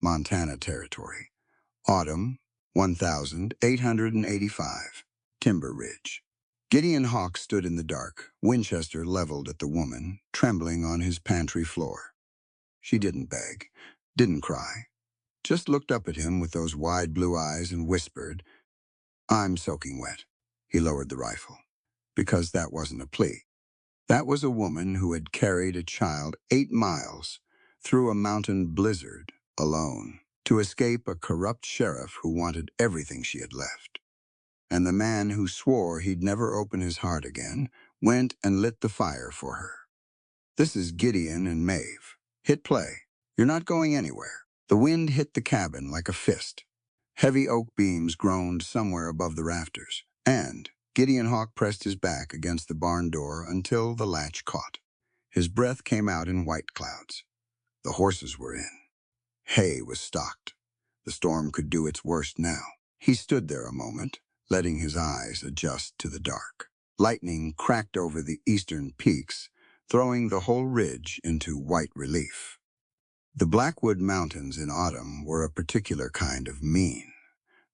Montana Territory. Autumn, 1885. Timber Ridge. Gideon Hawk stood in the dark, Winchester leveled at the woman, trembling on his pantry floor. She didn't beg, didn't cry, just looked up at him with those wide blue eyes and whispered, "I'm soaking wet." He lowered the rifle, because that wasn't a plea. That was a woman who had carried a child 8 miles through a mountain blizzard alone to escape a corrupt sheriff who wanted everything she had left. And the man who swore he'd never open his heart again went and lit the fire for her. This is Gideon and Maeve. Hit play. You're not going anywhere. The wind hit the cabin like a fist. Heavy oak beams groaned somewhere above the rafters, and Gideon Hawk pressed his back against the barn door until the latch caught. His breath came out in white clouds. The horses were in. Hay was stocked. The storm could do its worst now. He stood there a moment, letting his eyes adjust to the dark. Lightning cracked over the eastern peaks, throwing the whole ridge into white relief. The Blackwood Mountains in autumn were a particular kind of mean.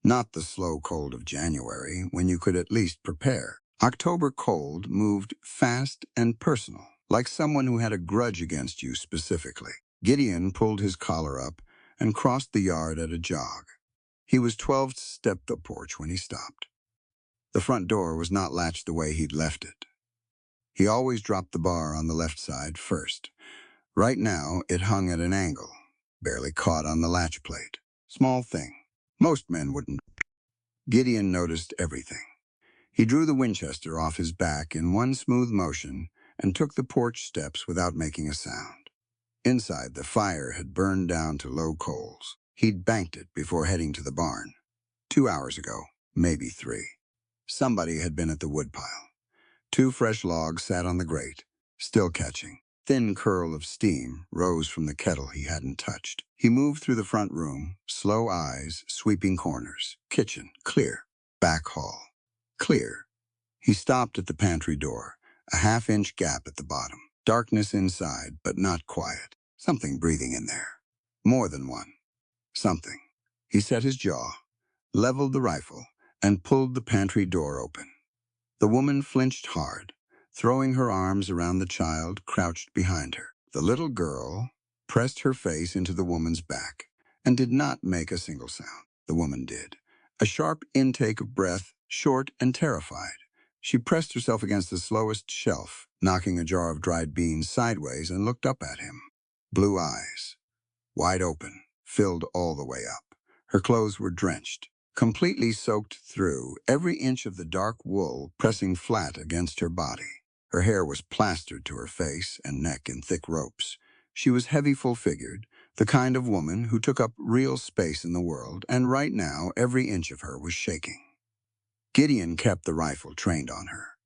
Not the slow cold of January, when you could at least prepare. October cold moved fast and personal, like someone who had a grudge against you specifically. Gideon pulled his collar up and crossed the yard at a jog. He was 12 steps up the porch when he stopped. The front door was not latched the way he'd left it. He always dropped the bar on the left side first. Right now, it hung at an angle, barely caught on the latch plate. Small thing. Most men wouldn't. Gideon noticed everything. He drew the Winchester off his back in one smooth motion and took the porch steps without making a sound. Inside, the fire had burned down to low coals. He'd banked it before heading to the barn. 2 hours ago, maybe 3. Somebody had been at the woodpile. 2 fresh logs sat on the grate, still catching. Thin curl of steam rose from the kettle he hadn't touched. He moved through the front room, slow eyes sweeping corners. Kitchen, clear. Back hall, clear. He stopped at the pantry door, a half-inch gap at the bottom. Darkness inside, but not quiet. Something breathing in there. More than one. Something. He set his jaw, leveled the rifle, and pulled the pantry door open. The woman flinched hard, throwing her arms around the child crouched behind her. The little girl pressed her face into the woman's back and did not make a single sound. The woman did. A sharp intake of breath, short and terrified. She pressed herself against the slowest shelf, knocking a jar of dried beans sideways, and looked up at him. Blue eyes, wide open, filled all the way up. Her clothes were drenched, completely soaked through, every inch of the dark wool pressing flat against her body. Her hair was plastered to her face and neck in thick ropes. She was heavy, full-figured, the kind of woman who took up real space in the world, and right now every inch of her was shaking. Gideon kept the rifle trained on her.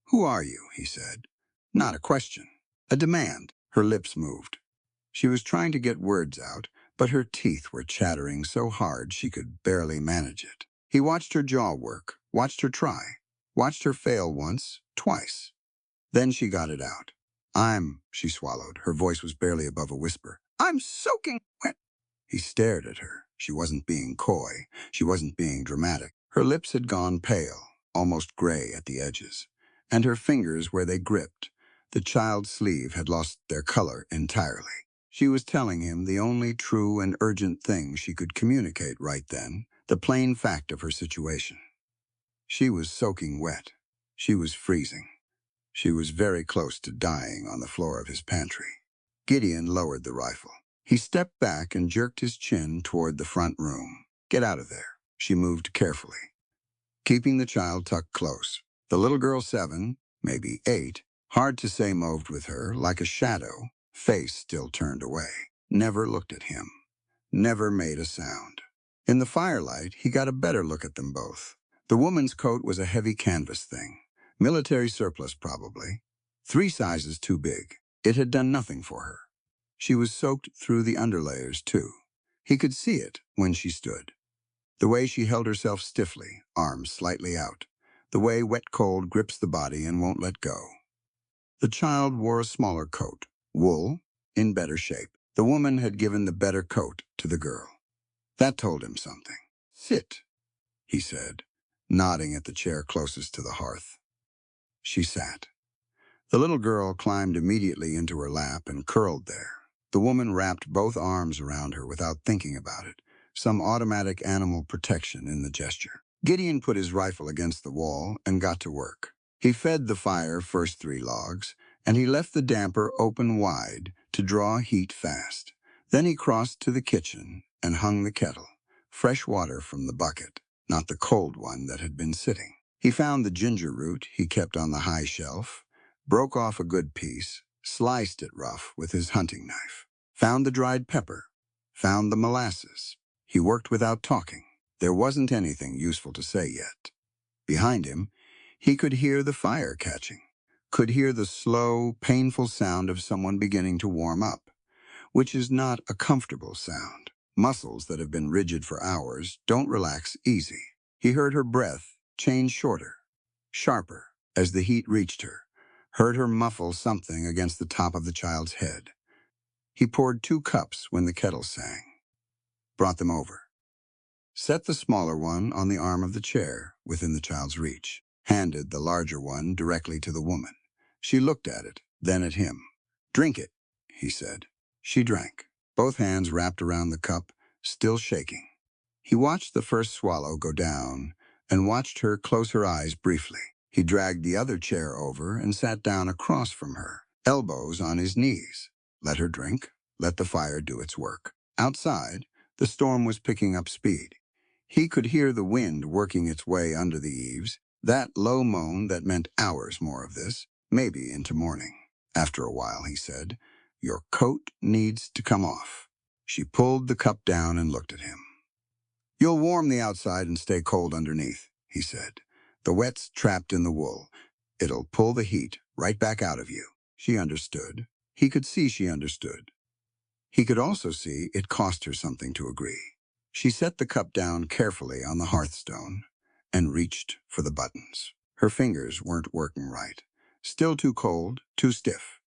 "Who are you?" he said. Not a question, a demand. Her lips moved. She was trying to get words out, but her teeth were chattering so hard she could barely manage it. He watched her jaw work, watched her try, watched her fail once, twice. Then she got it out. She swallowed. Her voice was barely above a whisper. "I'm soaking wet." He stared at her. She wasn't being coy. She wasn't being dramatic. Her lips had gone pale, almost gray at the edges, and her fingers where they gripped. The child's sleeve had lost their color entirely. She was telling him the only true and urgent thing she could communicate right then, the plain fact of her situation. She was soaking wet. She was freezing. She was very close to dying on the floor of his pantry. Gideon lowered the rifle. He stepped back and jerked his chin toward the front room. "Get out of there." She moved carefully, keeping the child tucked close. The little girl, 7, maybe 8, hard to say, moved with her like a shadow, face still turned away. Never looked at him. Never made a sound. In the firelight, he got a better look at them both. The woman's coat was a heavy canvas thing. Military surplus, probably. 3 sizes too big. It had done nothing for her. She was soaked through the underlayers, too. He could see it when she stood. The way she held herself stiffly, arms slightly out. The way wet cold grips the body and won't let go. The child wore a smaller coat, wool, in better shape. The woman had given the better coat to the girl. That told him something. "Sit," he said, nodding at the chair closest to the hearth. She sat. The little girl climbed immediately into her lap and curled there. The woman wrapped both arms around her without thinking about it, some automatic animal protection in the gesture. Gideon put his rifle against the wall and got to work. He fed the fire first 3 logs, and he left the damper open wide to draw heat fast. Then he crossed to the kitchen and hung the kettle, fresh water from the bucket, not the cold one that had been sitting. He found the ginger root he kept on the high shelf, broke off a good piece, sliced it rough with his hunting knife, found the dried pepper, found the molasses. He worked without talking. There wasn't anything useful to say yet. Behind him, he could hear the fire catching, could hear the slow, painful sound of someone beginning to warm up, which is not a comfortable sound. Muscles that have been rigid for hours don't relax easy. He heard her breath change shorter, sharper, as the heat reached her, heard her muffle something against the top of the child's head. He poured 2 cups when the kettle sang, brought them over, set the smaller one on the arm of the chair within the child's reach, handed the larger one directly to the woman. She looked at it, then at him. "Drink it," he said. She drank, both hands wrapped around the cup, still shaking. He watched the first swallow go down and watched her close her eyes briefly. He dragged the other chair over and sat down across from her, elbows on his knees. Let her drink, let the fire do its work. Outside, the storm was picking up speed. He could hear the wind working its way under the eaves, that low moan that meant hours more of this, maybe into morning. After a while, he said, "Your coat needs to come off." She pulled the cup down and looked at him. "You'll warm the outside and stay cold underneath," he said. "The wet's trapped in the wool. It'll pull the heat right back out of you." She understood. He could see she understood. He could also see it cost her something to agree. She set the cup down carefully on the hearthstone and reached for the buttons. Her fingers weren't working right. Still too cold, too stiff.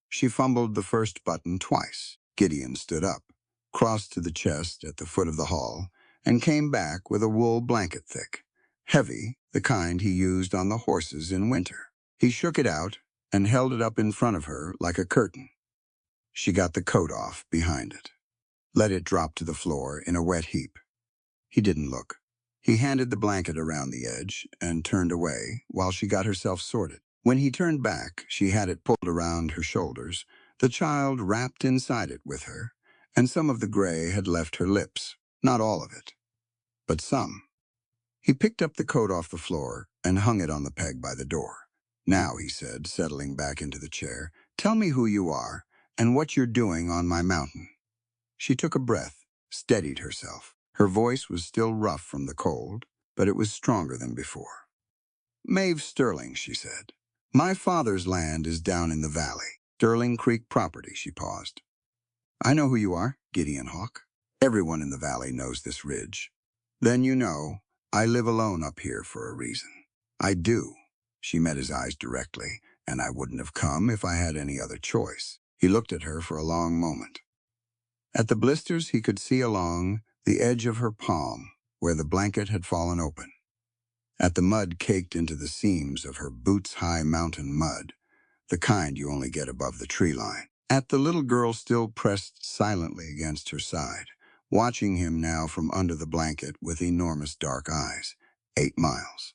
She fumbled the first button twice. Gideon stood up, crossed to the chest at the foot of the hall, and came back with a wool blanket thick, heavy, the kind he used on the horses in winter. He shook it out and held it up in front of her like a curtain. She got the coat off behind it, let it drop to the floor in a wet heap. He didn't look. He handed the blanket around the edge and turned away while she got herself sorted. When he turned back, she had it pulled around her shoulders, the child wrapped inside it with her, and some of the gray had left her lips. Not all of it, but some. He picked up the coat off the floor and hung it on the peg by the door. "Now," he said, settling back into the chair, "tell me who you are and what you're doing on my mountain." She took a breath, steadied herself. Her voice was still rough from the cold, but it was stronger than before. "Maeve Sterling," she said. "My father's land is down in the valley. Sterling Creek property," she paused. "I know who you are, Gideon Hawk. Everyone in the valley knows this ridge. Then you know, I live alone up here for a reason." "I do." She met his eyes directly, "and I wouldn't have come if I had any other choice." He looked at her for a long moment. At the blisters he could see along the edge of her palm, where the blanket had fallen open. At the mud caked into the seams of her boots-high mountain mud, the kind you only get above the tree line. At the little girl still pressed silently against her side, watching him now from under the blanket with enormous dark eyes. 8 miles.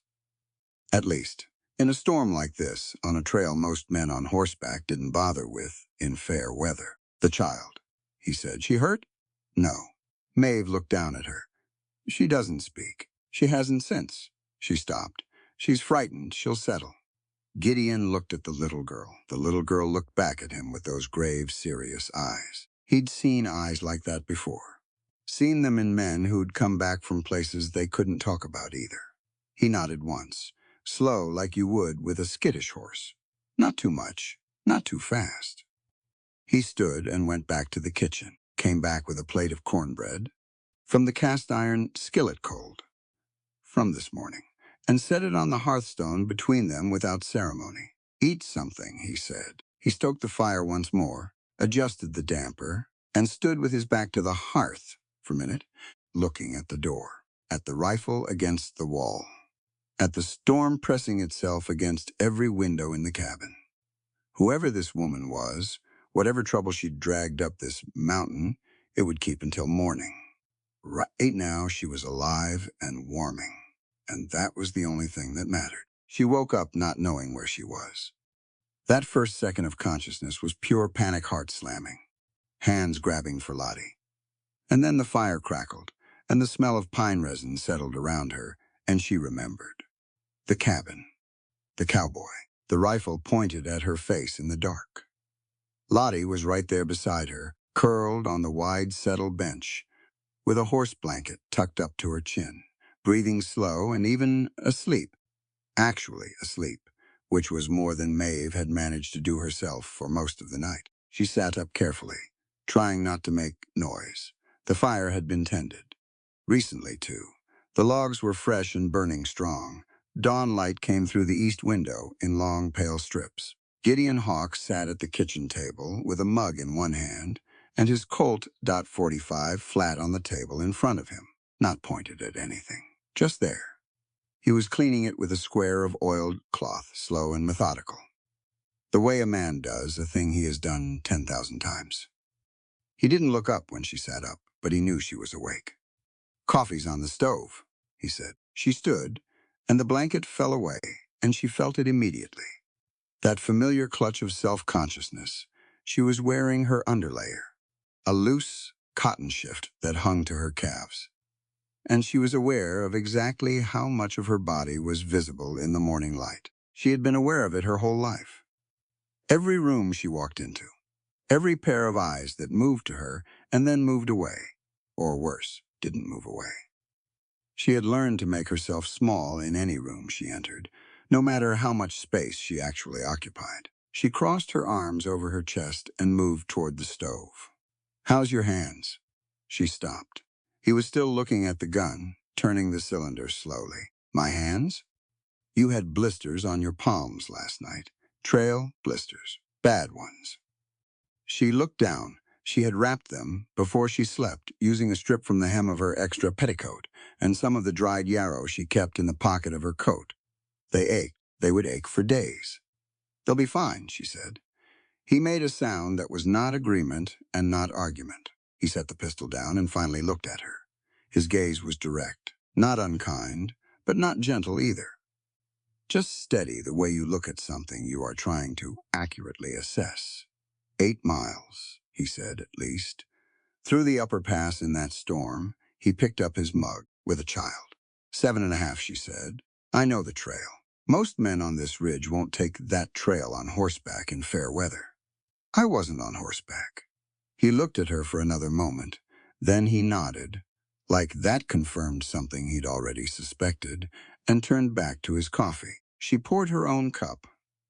At least, in a storm like this, on a trail most men on horseback didn't bother with in fair weather. "The child," he said. "She hurt?" "No." Maeve looked down at her. "She doesn't speak. She hasn't since." She stopped. "She's frightened. She'll settle." Gideon looked at the little girl. The little girl looked back at him with those grave, serious eyes. He'd seen eyes like that before. Seen them in men who'd come back from places they couldn't talk about either. He nodded once, slow like you would with a skittish horse. Not too much, not too fast. He stood and went back to the kitchen, came back with a plate of cornbread, from the cast-iron skillet cold, from this morning, and set it on the hearthstone between them without ceremony. "Eat something," he said. He stoked the fire once more, adjusted the damper, and stood with his back to the hearth for a minute, looking at the door, at the rifle against the wall, at the storm pressing itself against every window in the cabin. Whoever this woman was, whatever trouble she'd dragged up this mountain, it would keep until morning. Right now, she was alive and warming, and that was the only thing that mattered. She woke up not knowing where she was. That first second of consciousness was pure panic, heart slamming, hands grabbing for Lottie. And then the fire crackled, and the smell of pine resin settled around her, and she remembered. The cabin, the cowboy, the rifle pointed at her face in the dark. Lottie was right there beside her, curled on the wide settle bench, with a horse blanket tucked up to her chin, breathing slow and even asleep. Actually asleep, which was more than Maeve had managed to do herself for most of the night. She sat up carefully, trying not to make noise. The fire had been tended. Recently, too. The logs were fresh and burning strong. Dawn light came through the east window in long, pale strips. Gideon Hawks sat at the kitchen table with a mug in one hand and his Colt .45 flat on the table in front of him, not pointed at anything, just there. He was cleaning it with a square of oiled cloth, slow and methodical. The way a man does a thing he has done 10,000 times. He didn't look up when she sat up, but he knew she was awake. "Coffee's on the stove," he said. She stood, and the blanket fell away, and she felt it immediately. That familiar clutch of self-consciousness. She was wearing her underlayer, a loose cotton shift that hung to her calves. And she was aware of exactly how much of her body was visible in the morning light. She had been aware of it her whole life. Every room she walked into, every pair of eyes that moved to her and then moved away, or worse, didn't move away. She had learned to make herself small in any room she entered, no matter how much space she actually occupied. She crossed her arms over her chest and moved toward the stove. "How's your hands?" She stopped. He was still looking at the gun, turning the cylinder slowly. "My hands? You had blisters on your palms last night. Trail blisters. Bad ones." She looked down. She had wrapped them, before she slept, using a strip from the hem of her extra petticoat and some of the dried yarrow she kept in the pocket of her coat. They ached. They would ache for days. "They'll be fine," she said. He made a sound that was not agreement and not argument. He set the pistol down and finally looked at her. His gaze was direct, not unkind, but not gentle either. Just steady, the way you look at something you are trying to accurately assess. 8 miles, he said, at least. Through the upper pass in that storm, he picked up his mug with a child. 7.5, she said. "I know the trail. Most men on this ridge won't take that trail on horseback in fair weather." "I wasn't on horseback." He looked at her for another moment. Then he nodded, like that confirmed something he'd already suspected, and turned back to his coffee. She poured her own cup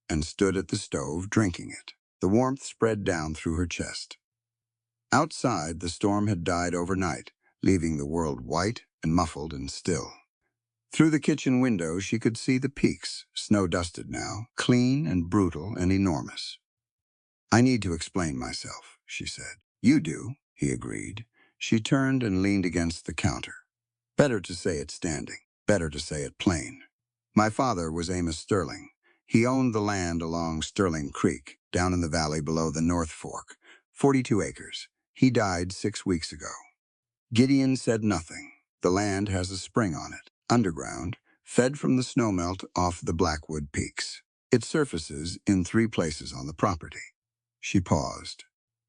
and stood at the stove drinking it. The warmth spread down through her chest. Outside, the storm had died overnight, leaving the world white and muffled and still. Through the kitchen window, she could see the peaks, snow-dusted now, clean and brutal and enormous. "I need to explain myself," she said. "You do," he agreed. She turned and leaned against the counter. "Better to say it standing. Better to say it plain. My father was Amos Sterling. He owned the land along Sterling Creek, down in the valley below the North Fork, 42 acres. He died 6 weeks ago." Gideon said nothing. "The land has a spring on it, underground, fed from the snowmelt off the Blackwood Peaks. It surfaces in 3 places on the property." She paused.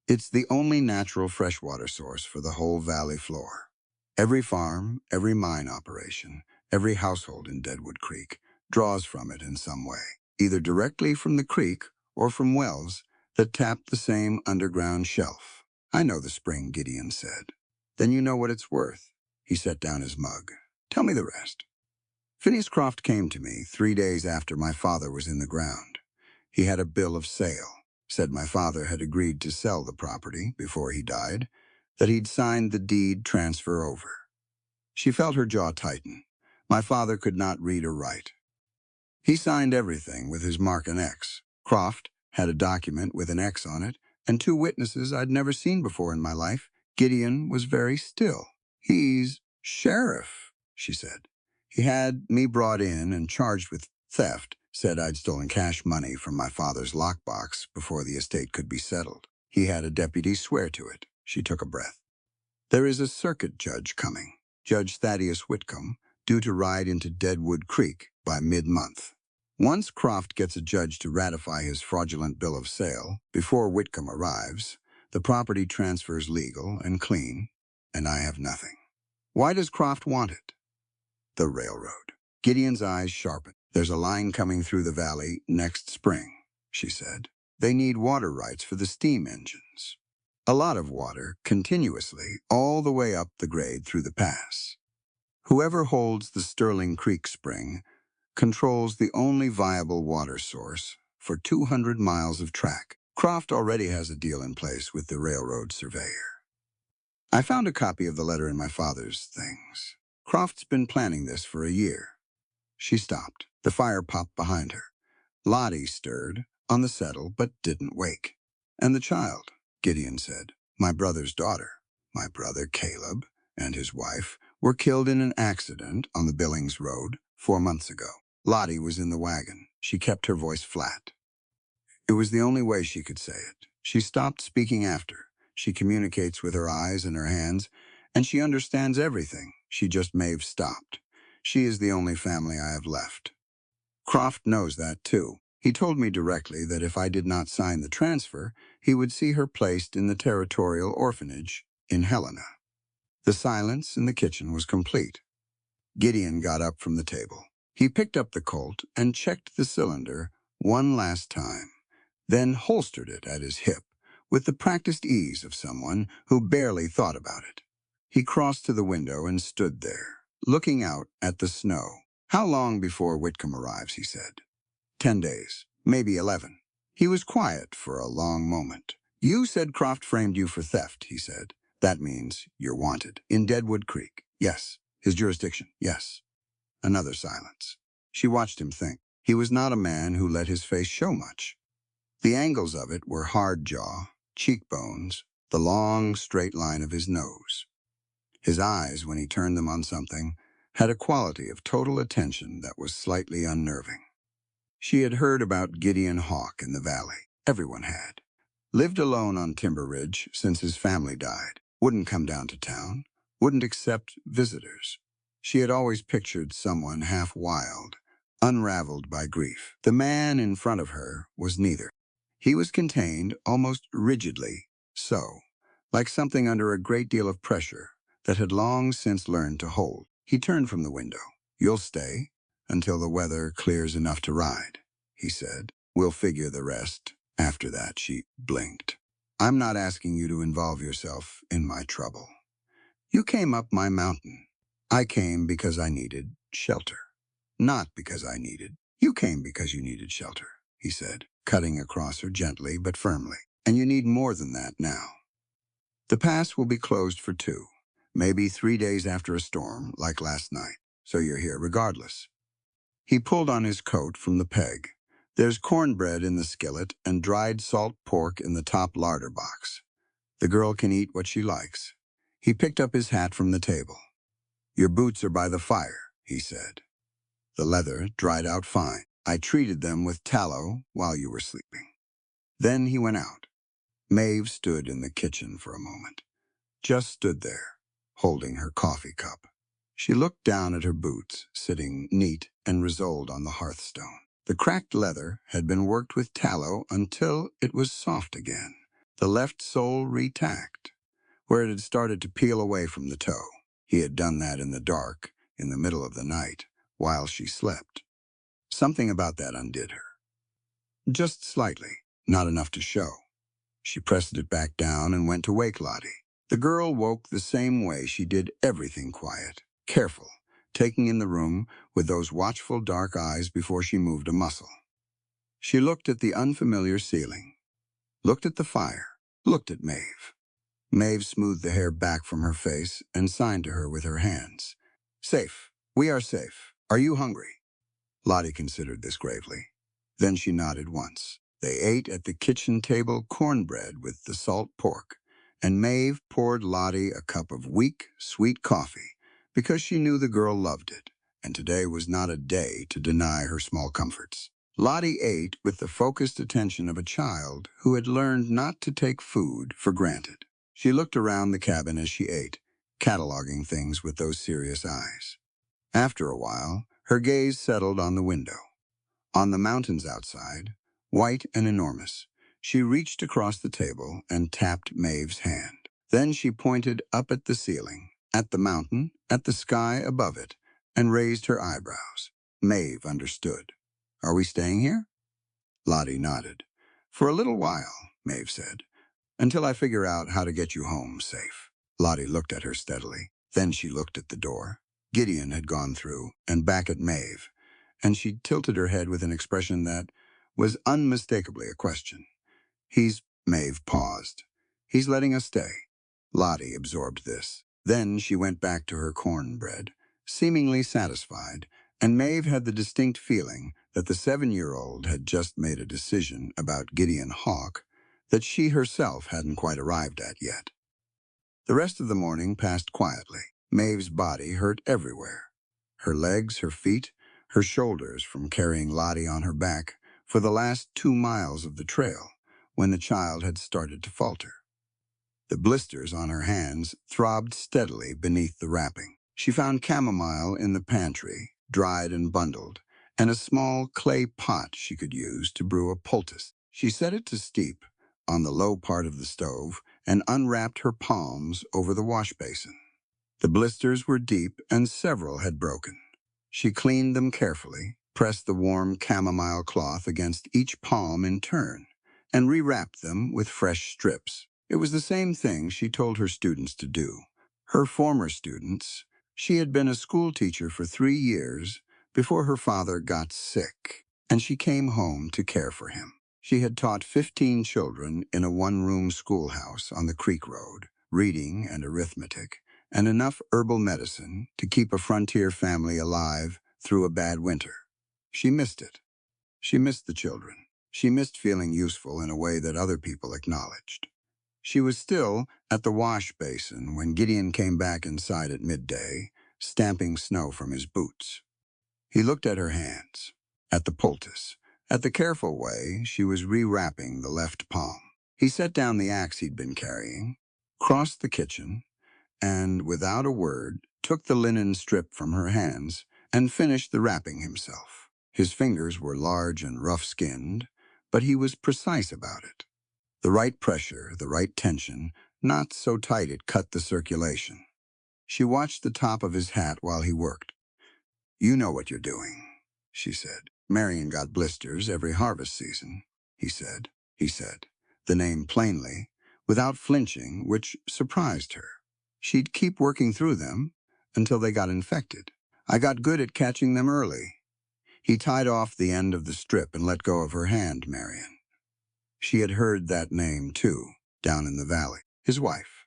"It's the only natural freshwater source for the whole valley floor. Every farm, every mine operation, every household in Deadwood Creek draws from it in some way, either directly from the creek or from wells that tap the same underground shelf." "I know the spring," Gideon said. "Then you know what it's worth." He set down his mug. "Tell me the rest." "Phineas Croft came to me 3 days after my father was in the ground. He had a bill of sale. Said my father had agreed to sell the property before he died, that he'd signed the deed transfer over." She felt her jaw tighten. My father could not read or write. He signed everything with his mark and X. Croft had a document with an X on it and two witnesses I'd never seen before in my life. Gideon was very still. "He's sheriff," she said. "He had me brought in and charged with theft, said I'd stolen cash money from my father's lockbox before the estate could be settled. He had a deputy swear to it." She took a breath. "There is a circuit judge coming, Judge Thaddeus Whitcomb, due to ride into Deadwood Creek by mid-month. Once Croft gets a judge to ratify his fraudulent bill of sale, before Whitcomb arrives, the property transfers legal and clean, and I have nothing." "Why does Croft want it?" "The railroad." Gideon's eyes sharpened. "There's a line coming through the valley next spring," she said. "They need water rights for the steam engines. A lot of water, continuously, all the way up the grade through the pass. Whoever holds the Sterling Creek spring controls the only viable water source for 200 miles of track. Croft already has a deal in place with the railroad surveyor. I found a copy of the letter in my father's things. Croft's been planning this for a year." She stopped. The fire popped behind her. Lottie stirred on the settle but didn't wake. "And the child," Gideon said. "My brother's daughter. My brother Caleb and his wife were killed in an accident on the Billings Road 4 months ago. Lottie was in the wagon." She kept her voice flat. It was the only way she could say it. She stopped speaking after. She communicates with her eyes and her hands, and she understands everything. She just may have stopped. She is the only family I have left. Croft knows that, too. He told me directly that if I did not sign the transfer, he would see her placed in the territorial orphanage in Helena. The silence in the kitchen was complete. Gideon got up from the table. He picked up the Colt and checked the cylinder one last time, then holstered it at his hip with the practiced ease of someone who barely thought about it. He crossed to the window and stood there, looking out at the snow. "How long before Whitcomb arrives?" he said. 10 days, maybe 11. He was quiet for a long moment. "You said Croft framed you for theft," he said. "That means you're wanted. In Deadwood Creek." "Yes." "His jurisdiction." "Yes." Another silence. She watched him think. He was not a man who let his face show much. The angles of it were hard jaw, cheekbones, the long, straight line of his nose. His eyes, when he turned them on something, had a quality of total attention that was slightly unnerving. She had heard about Gideon Hawk in the valley. Everyone had. Lived alone on Timber Ridge since his family died. Wouldn't come down to town. Wouldn't accept visitors. She had always pictured someone half wild, unraveled by grief. The man in front of her was neither. He was contained almost rigidly, so, like something under a great deal of pressure that had long since learned to hold. He turned from the window. "You'll stay until the weather clears enough to ride," he said. "We'll figure the rest after that." She blinked. "I'm not asking you to involve yourself in my trouble. You came up my mountain. I came because I needed shelter. Not because I needed. You came because you needed shelter," he said, cutting across her gently but firmly. "And you need more than that now. The pass will be closed for 2, maybe 3 days after a storm, like last night. So you're here regardless." He pulled on his coat from the peg. "There's cornbread in the skillet and dried salt pork in the top larder box. The girl can eat what she likes." He picked up his hat from the table. "Your boots are by the fire," he said. "The leather dried out fine. I treated them with tallow while you were sleeping." Then he went out. Maeve stood in the kitchen for a moment. Just stood there, holding her coffee cup. She looked down at her boots, sitting neat and resoled on the hearthstone. The cracked leather had been worked with tallow until it was soft again. The left sole retacked, where it had started to peel away from the toe. He had done that in the dark, in the middle of the night, while she slept. Something about that undid her. Just slightly, not enough to show. She pressed it back down and went to wake Lottie. The girl woke the same way she did everything quiet, careful, taking in the room with those watchful dark eyes before she moved a muscle. She looked at the unfamiliar ceiling, looked at the fire, looked at Maeve. Maeve smoothed the hair back from her face and signed to her with her hands. "Safe. We are safe. Are you hungry?" Lottie considered this gravely. Then she nodded once. They ate at the kitchen table cornbread with the salt pork, and Maeve poured Lottie a cup of weak, sweet coffee because she knew the girl loved it, and today was not a day to deny her small comforts. Lottie ate with the focused attention of a child who had learned not to take food for granted. She looked around the cabin as she ate, cataloging things with those serious eyes. After a while, her gaze settled on the window. On the mountains outside, white and enormous, she reached across the table and tapped Maeve's hand. Then she pointed up at the ceiling, at the mountain, at the sky above it, and raised her eyebrows. Maeve understood. "Are we staying here?" Lottie nodded. "For a little while," Maeve said, "until I figure out how to get you home safe." Lottie looked at her steadily. Then she looked at the door. Gideon had gone through, and back at Maeve, and she tilted her head with an expression that was unmistakably a question. Maeve paused. "He's letting us stay." Lottie absorbed this. Then she went back to her cornbread, seemingly satisfied, and Maeve had the distinct feeling that the 7-year-old had just made a decision about Gideon Hawk that she herself hadn't quite arrived at yet. The rest of the morning passed quietly. Maeve's body hurt everywhere. Her legs, her feet, her shoulders from carrying Lottie on her back for the last 2 miles of the trail when the child had started to falter. The blisters on her hands throbbed steadily beneath the wrapping. She found chamomile in the pantry, dried and bundled, and a small clay pot she could use to brew a poultice. She set it to steep on the low part of the stove and unwrapped her palms over the wash basin. The blisters were deep and several had broken. She cleaned them carefully, pressed the warm chamomile cloth against each palm in turn, and rewrapped them with fresh strips. It was the same thing she told her students to do. Her former students. She had been a school teacher for 3 years before her father got sick, and she came home to care for him. She had taught 15 children in a one-room schoolhouse on the Creek Road, reading and arithmetic, and enough herbal medicine to keep a frontier family alive through a bad winter. She missed it. She missed the children. She missed feeling useful in a way that other people acknowledged. She was still at the wash basin when Gideon came back inside at midday, stamping snow from his boots. He looked at her hands, at the poultice, at the careful way she was rewrapping the left palm. He set down the axe he'd been carrying, crossed the kitchen, and, without a word, took the linen strip from her hands and finished the wrapping himself. His fingers were large and rough-skinned, but he was precise about it. The right pressure, the right tension, not so tight it cut the circulation. She watched the top of his hat while he worked. "You know what you're doing," she said. "Marion got blisters every harvest season," he said. He said the name plainly, without flinching, which surprised her. She'd keep working through them until they got infected. "I got good at catching them early." He tied off the end of the strip and let go of her hand, Marion. She had heard that name, too, down in the valley. His wife.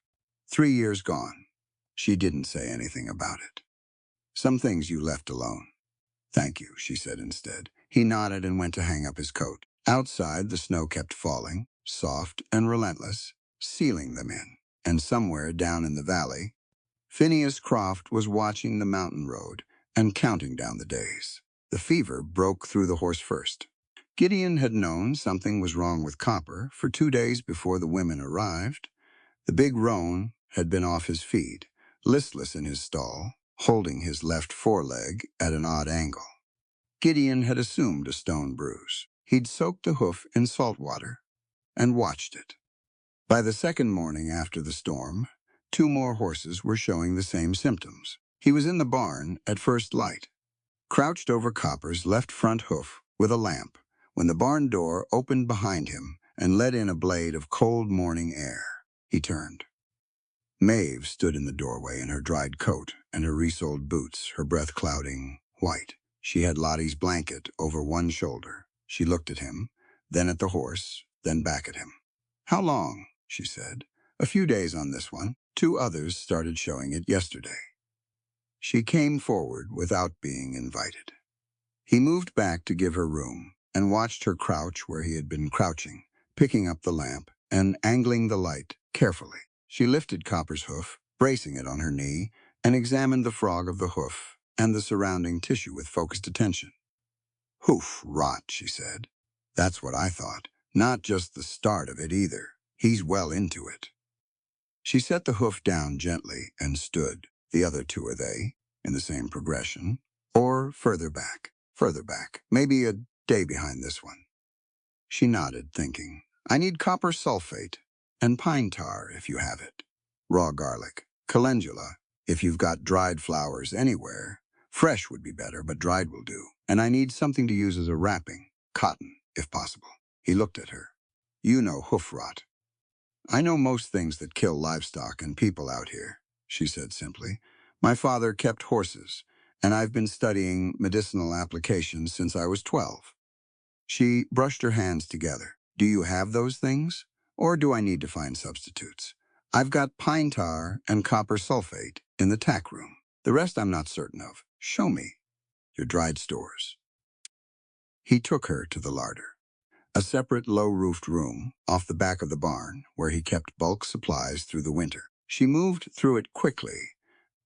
3 years gone. She didn't say anything about it. "Some things you left alone." "Thank you," she said instead. He nodded and went to hang up his coat. Outside, the snow kept falling, soft and relentless, sealing them in. And somewhere down in the valley, Phineas Croft was watching the mountain road and counting down the days. The fever broke through the horse first. Gideon had known something was wrong with Copper for 2 days before the women arrived. The big roan had been off his feed, listless in his stall, holding his left foreleg at an odd angle. Gideon had assumed a stone bruise. He'd soaked the hoof in salt water and watched it. By the second morning after the storm, 2 more horses were showing the same symptoms. He was in the barn at first light, crouched over Copper's left front hoof with a lamp, when the barn door opened behind him and let in a blade of cold morning air. He turned. Maeve stood in the doorway in her dried coat and her resoled boots, her breath clouding white. She had Lottie's blanket over one shoulder. She looked at him, then at the horse, then back at him. "How long?" she said. "A few days on this one. 2 others started showing it yesterday." She came forward without being invited. He moved back to give her room. and watched her crouch where he had been crouching, picking up the lamp and angling the light carefully. She lifted Copper's hoof, bracing it on her knee, and examined the frog of the hoof and the surrounding tissue with focused attention. "Hoof rot," she said. "That's what I thought. Not just the start of it either. He's well into it." She set the hoof down gently and stood. The other two, are they, in the same progression? Or further back, maybe a day behind this one? She nodded, thinking. "I need copper sulfate and pine tar if you have it. Raw garlic, calendula, if you've got dried flowers anywhere. Fresh would be better, but dried will do. And I need something to use as a wrapping, cotton, if possible." He looked at her. "You know hoof rot." "I know most things that kill livestock and people out here," she said simply. "My father kept horses, and I've been studying medicinal applications since I was 12. She brushed her hands together. "Do you have those things? Or do I need to find substitutes? I've got pine tar and copper sulfate in the tack room. The rest I'm not certain of. Show me your dried stores." He took her to the larder, a separate low-roofed room off the back of the barn where he kept bulk supplies through the winter. She moved through it quickly,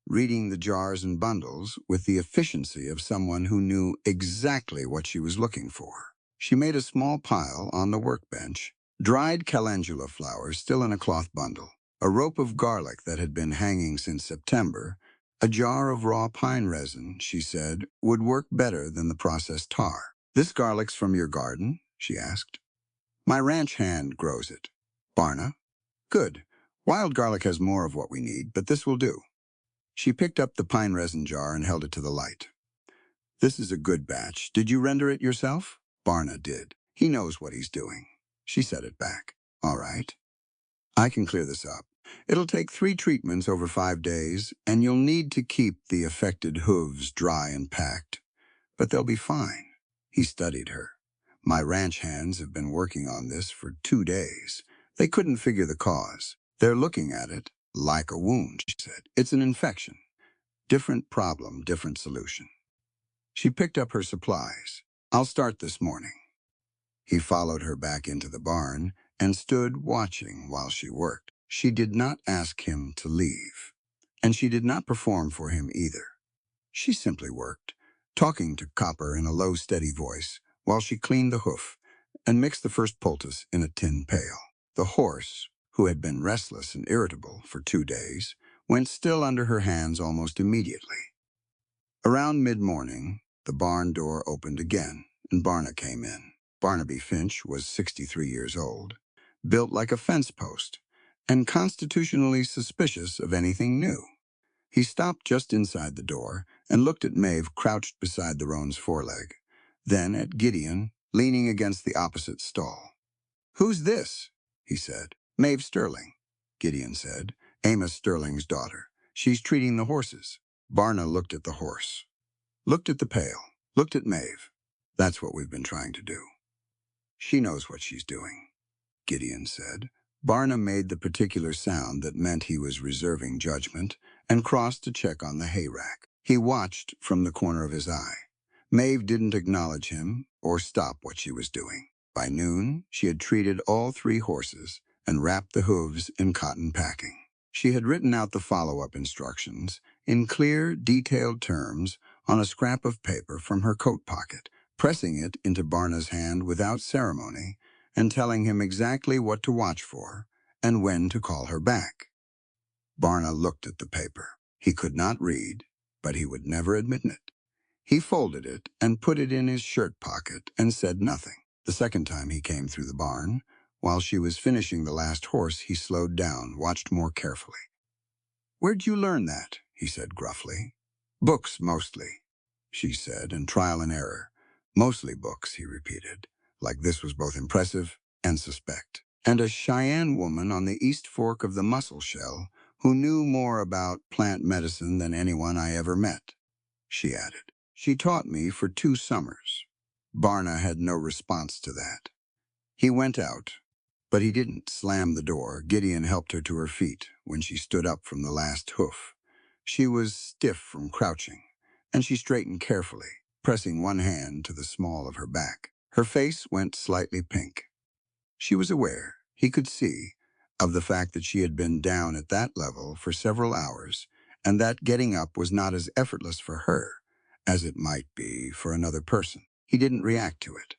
reading the jars and bundles with the efficiency of someone who knew exactly what she was looking for. She made a small pile on the workbench, dried calendula flowers still in a cloth bundle, a rope of garlic that had been hanging since September, a jar of raw pine resin, she said, would work better than the processed tar. "This garlic's from your garden?" she asked. "My ranch hand grows it." "Barna? Good. Wild garlic has more of what we need, but this will do." She picked up the pine resin jar and held it to the light. "This is a good batch. Did you render it yourself?" "Barna did. He knows what he's doing." She set it back. "All right. I can clear this up. It'll take 3 treatments over 5 days, and you'll need to keep the affected hooves dry and packed. But they'll be fine." He studied her. "My ranch hands have been working on this for 2 days. They couldn't figure the cause. They're looking at it like a wound," she said. "It's an infection. Different problem, different solution." She picked up her supplies. "I'll start this morning." He followed her back into the barn and stood watching while she worked. She did not ask him to leave, and she did not perform for him either. She simply worked, talking to Copper in a low, steady voice while she cleaned the hoof and mixed the first poultice in a tin pail. The horse, who had been restless and irritable for 2 days, went still under her hands almost immediately. Around mid-morning, the barn door opened again, and Barna came in. Barnaby Finch was 63 years old, built like a fence post, and constitutionally suspicious of anything new. He stopped just inside the door and looked at Maeve crouched beside the roan's foreleg, then at Gideon, leaning against the opposite stall. "Who's this?" he said. "Maeve Sterling," Gideon said. "Amos Sterling's daughter. She's treating the horses." Barna looked at the horse, looked at the pail, looked at Maeve. "That's what we've been trying to do." "She knows what she's doing," Gideon said. Barna made the particular sound that meant he was reserving judgment and crossed to check on the hay rack. He watched from the corner of his eye. Maeve didn't acknowledge him or stop what she was doing. By noon, she had treated all 3 horses and wrapped the hooves in cotton packing. She had written out the follow-up instructions in clear, detailed terms on a scrap of paper from her coat pocket, pressing it into Barna's hand without ceremony and telling him exactly what to watch for and when to call her back. Barna looked at the paper. He could not read, but he would never admit it. He folded it and put it in his shirt pocket and said nothing. The second time he came through the barn, while she was finishing the last horse, he slowed down, watched more carefully. "Where'd you learn that?" he said gruffly. "Books, mostly," she said, "and trial and error." "Mostly books," he repeated, like this was both impressive and suspect. "And a Cheyenne woman on the East Fork of the Mussel Shell who knew more about plant medicine than anyone I ever met," she added. "She taught me for 2 summers." Barna had no response to that. He went out, but he didn't slam the door. Gideon helped her to her feet when she stood up from the last hoof. She was stiff from crouching, and she straightened carefully, pressing one hand to the small of her back. Her face went slightly pink. She was aware, he could see, of the fact that she had been down at that level for several hours, and that getting up was not as effortless for her as it might be for another person. He didn't react to it.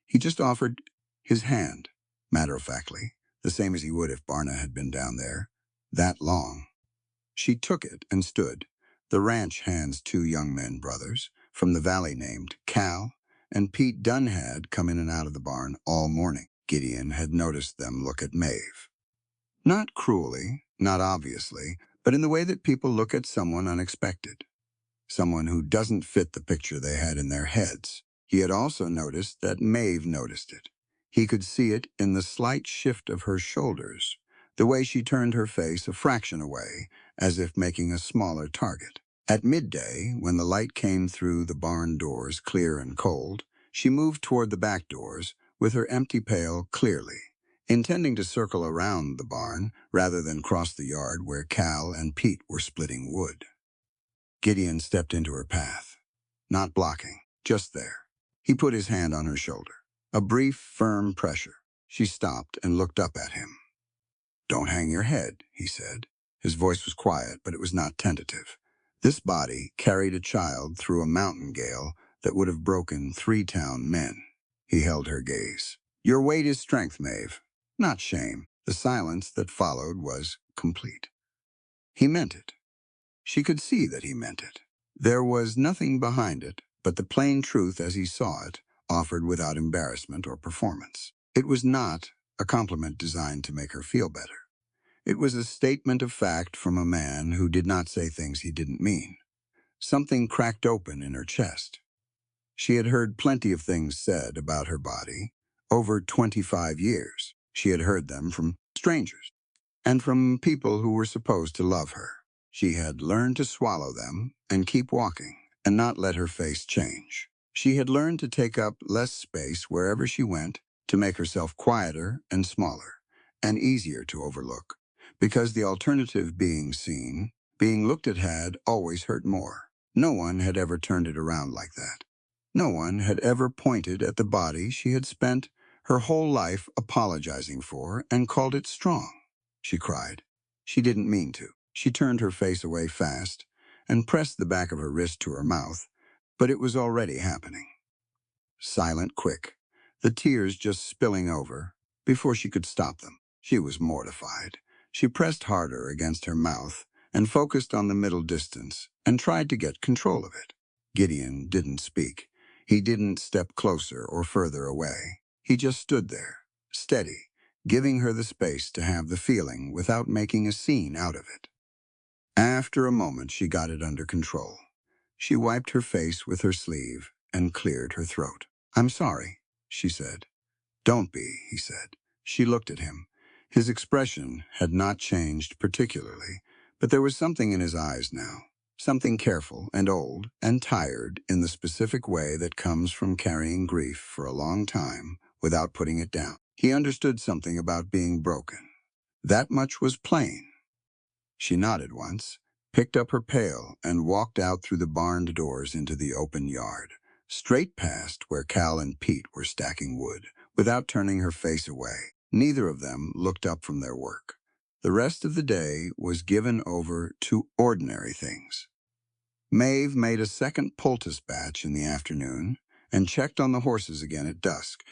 He just offered his hand, matter-of-factly, the same as he would if Barna had been down there, that long. She took it and stood, the ranch hand's two young men brothers, from the valley named Cal and Pete Dunn had come in and out of the barn all morning. Gideon had noticed them look at Maeve. Not cruelly, not obviously, but in the way that people look at someone unexpected. Someone who doesn't fit the picture they had in their heads. He had also noticed that Maeve noticed it. He could see it in the slight shift of her shoulders, the way she turned her face a fraction away, as if making a smaller target. At midday, when the light came through the barn doors clear and cold, she moved toward the back doors with her empty pail clearly, intending to circle around the barn rather than cross the yard where Cal and Pete were splitting wood. Gideon stepped into her path, not blocking, just there. He put his hand on her shoulder. A brief, firm pressure. She stopped and looked up at him. "Don't hang your head," he said. His voice was quiet, but it was not tentative. This body carried a child through a mountain gale that would have broken 3 town men. He held her gaze. "Your weight is strength, Maeve, not shame." The silence that followed was complete. He meant it. She could see that he meant it. There was nothing behind it but the plain truth as he saw it, offered without embarrassment or performance. It was not a compliment designed to make her feel better. It was a statement of fact from a man who did not say things he didn't mean. Something cracked open in her chest. She had heard plenty of things said about her body. Over 25 years, she had heard them from strangers and from people who were supposed to love her. She had learned to swallow them and keep walking and not let her face change. She had learned to take up less space wherever she went, to make herself quieter and smaller and easier to overlook, because the alternative being seen, being looked at had always hurt more. No one had ever turned it around like that. No one had ever pointed at the body she had spent her whole life apologizing for and called it strong. She cried. She didn't mean to. She turned her face away fast and pressed the back of her wrist to her mouth, but it was already happening. Silent, quick, the tears just spilling over before she could stop them. She was mortified. She pressed harder against her mouth and focused on the middle distance and tried to get control of it. Gideon didn't speak. He didn't step closer or further away. He just stood there, steady, giving her the space to have the feeling without making a scene out of it. After a moment, she got it under control. She wiped her face with her sleeve and cleared her throat. "I'm sorry," she said. "Don't be," he said. She looked at him. His expression had not changed particularly, but there was something in his eyes now, something careful and old and tired in the specific way that comes from carrying grief for a long time without putting it down. He understood something about being broken. That much was plain. She nodded once, picked up her pail, and walked out through the barned doors into the open yard, straight past where Cal and Pete were stacking wood, without turning her face away. Neither of them looked up from their work. The rest of the day was given over to ordinary things. Maeve made a second poultice batch in the afternoon and checked on the horses again at dusk,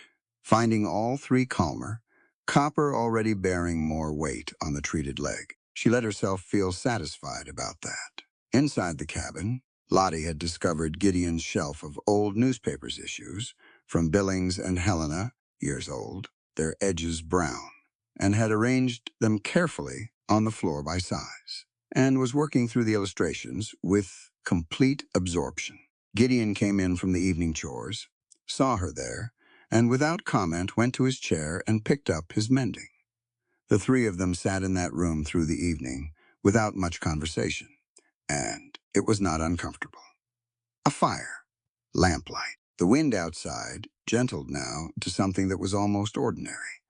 finding all 3 calmer, Copper already bearing more weight on the treated leg. She let herself feel satisfied about that. Inside the cabin, Lottie had discovered Gideon's shelf of old newspapers issues from Billings and Helena, years old, their edges brown, and had arranged them carefully on the floor by size, and was working through the illustrations with complete absorption. Gideon came in from the evening chores, saw her there, and without comment went to his chair and picked up his mending. The 3 of them sat in that room through the evening without much conversation, and it was not uncomfortable. A fire, lamplight. The wind outside gentled now to something that was almost ordinary.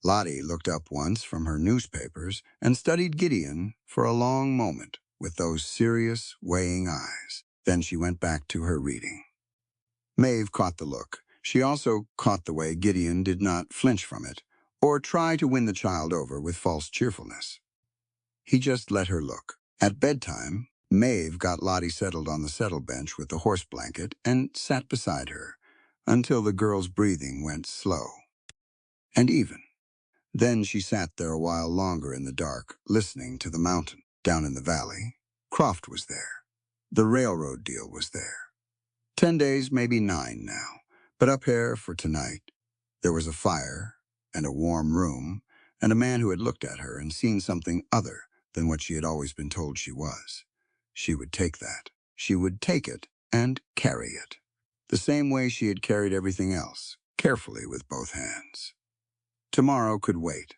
Lottie looked up once from her newspapers and studied Gideon for a long moment with those serious, weighing eyes. Then she went back to her reading. Maeve caught the look She also caught the way Gideon did not flinch from it, or try to win the child over with false cheerfulness. He just let her look. At bedtime, Maeve got Lottie settled on the settle bench with the horse blanket and sat beside her until the girl's breathing went slow and even. Then she sat there a while longer in the dark, listening to the mountain. Down in the valley, Croft was there. The railroad deal was there. 10 days, maybe 9 now. But up here for tonight, there was a fire and a warm room and a man who had looked at her and seen something other than what she had always been told she was. She would take that. She would take it and carry it. The same way she had carried everything else, carefully with both hands. Tomorrow could wait.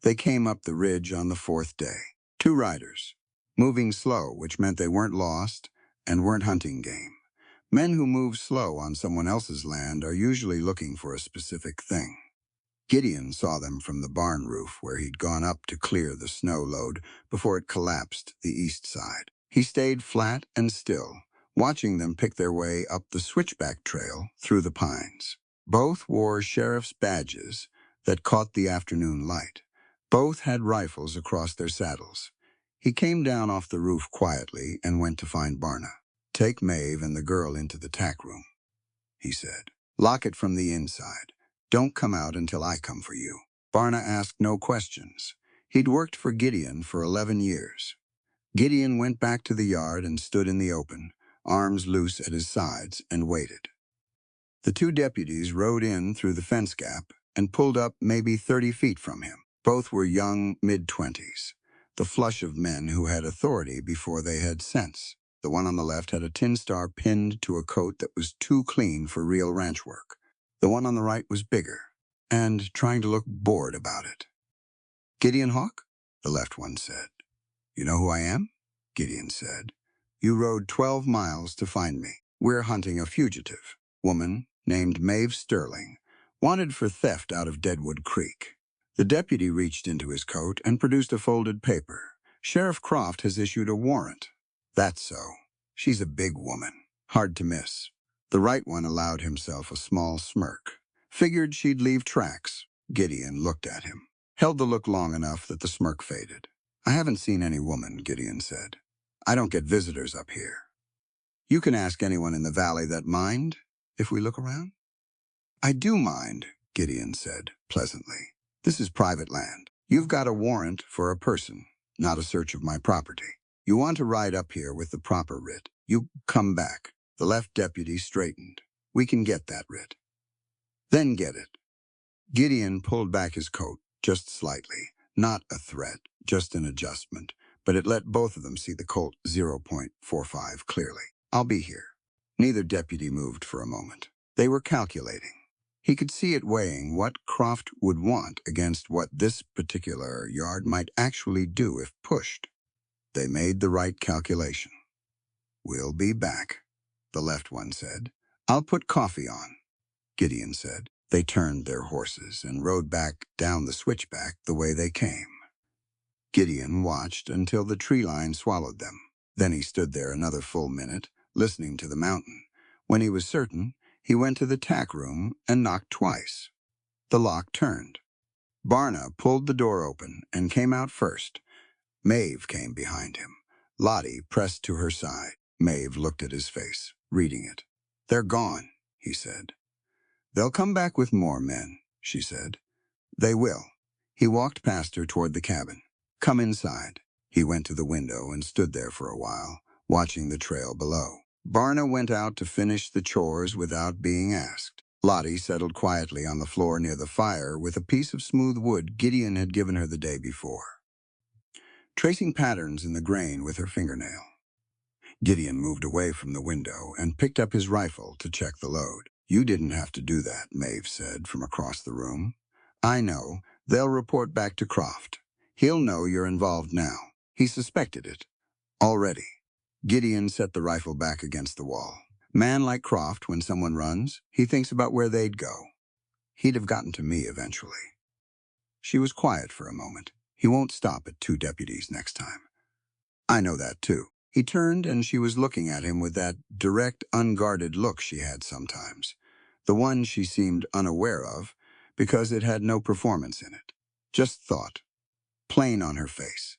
They came up the ridge on the 4th day. 2 riders, moving slow, which meant they weren't lost and weren't hunting game. Men who move slow on someone else's land are usually looking for a specific thing. Gideon saw them from the barn roof where he'd gone up to clear the snow load before it collapsed the east side. He stayed flat and still, watching them pick their way up the switchback trail through the pines. Both wore sheriff's badges that caught the afternoon light. Both had rifles across their saddles. He came down off the roof quietly and went to find Barna. "Take Maeve and the girl into the tack room," he said. "Lock it from the inside. Don't come out until I come for you." Barna asked no questions. He'd worked for Gideon for 11 years. Gideon went back to the yard and stood in the open, arms loose at his sides, and waited. The 2 deputies rode in through the fence gap and pulled up maybe 30 feet from him. Both were young, mid-20s, the flush of men who had authority before they had sense. The one on the left had a tin star pinned to a coat that was too clean for real ranch work. The one on the right was bigger, and trying to look bored about it. "Gideon Hawk?" the left one said. "You know who I am?" Gideon said. "You rode 12 miles to find me. We're hunting a fugitive woman named Maeve Sterling, wanted for theft out of Deadwood Creek." The deputy reached into his coat and produced a folded paper. "Sheriff Croft has issued a warrant." "That's so. She's a big woman. Hard to miss." The right one allowed himself a small smirk. "Figured she'd leave tracks." Gideon looked at him. Held the look long enough that the smirk faded. "I haven't seen any woman," Gideon said. "I don't get visitors up here. You can ask anyone in the valley that mind, if we look around." "I do mind," Gideon said, pleasantly. "This is private land. You've got a warrant for a person, not a search of my property. You want to ride up here with the proper writ. You come back." The left deputy straightened. "We can get that writ. Then get it." Gideon pulled back his coat, just slightly. Not a threat, just an adjustment. But it let both of them see the Colt 0.45 clearly. "I'll be here." Neither deputy moved for a moment. They were calculating. He could see it weighing what Croft would want against what this particular yard might actually do if pushed. They made the right calculation. "We'll be back," the left one said. "I'll put coffee on," Gideon said. They turned their horses and rode back down the switchback the way they came. Gideon watched until the tree line swallowed them. Then he stood there another full minute, listening to the mountain. When he was certain, he went to the tack room and knocked twice. The lock turned. Barna pulled the door open and came out first. Maeve came behind him. Lottie pressed to her side. Maeve looked at his face, reading it. "They're gone," he said. "They'll come back with more men," she said. "They will." He walked past her toward the cabin. "Come inside." He went to the window and stood there for a while, watching the trail below. Barna went out to finish the chores without being asked. Lottie settled quietly on the floor near the fire with a piece of smooth wood Gideon had given her the day before, tracing patterns in the grain with her fingernail. Gideon moved away from the window and picked up his rifle to check the load. "You didn't have to do that," Maeve said from across the room. "I know. They'll report back to Croft. He'll know you're involved now. He suspected it already." Gideon set the rifle back against the wall. "Man like Croft, when someone runs, he thinks about where they'd go. He'd have gotten to me eventually." She was quiet for a moment. "He won't stop at 2 deputies next time." "I know that, too." He turned and she was looking at him with that direct, unguarded look she had sometimes. The one she seemed unaware of because it had no performance in it. Just thought, plain on her face.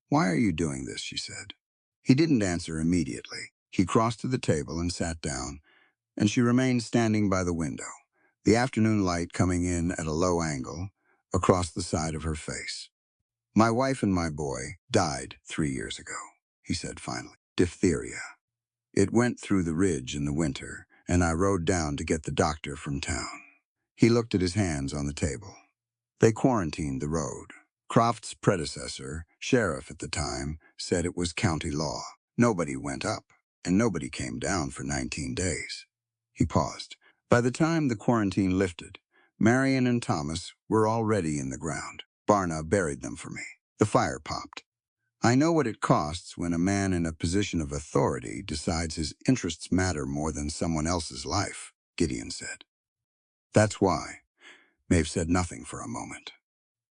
"Why are you doing this?" she said. He didn't answer immediately. He crossed to the table and sat down, and she remained standing by the window, the afternoon light coming in at a low angle across the side of her face. "My wife and my boy died 3 years ago," he said finally. "Diphtheria. It went through the ridge in the winter, and I rode down to get the doctor from town." He looked at his hands on the table. "They quarantined the road. Croft's predecessor, sheriff at the time, said it was county law. Nobody went up, and nobody came down for 19 days. He paused. "By the time the quarantine lifted, Marion and Thomas were already in the ground. Barna buried them for me. The fire popped. I know what it costs when a man in a position of authority decides his interests matter more than someone else's life," Gideon said. "That's why." Maeve said nothing for a moment.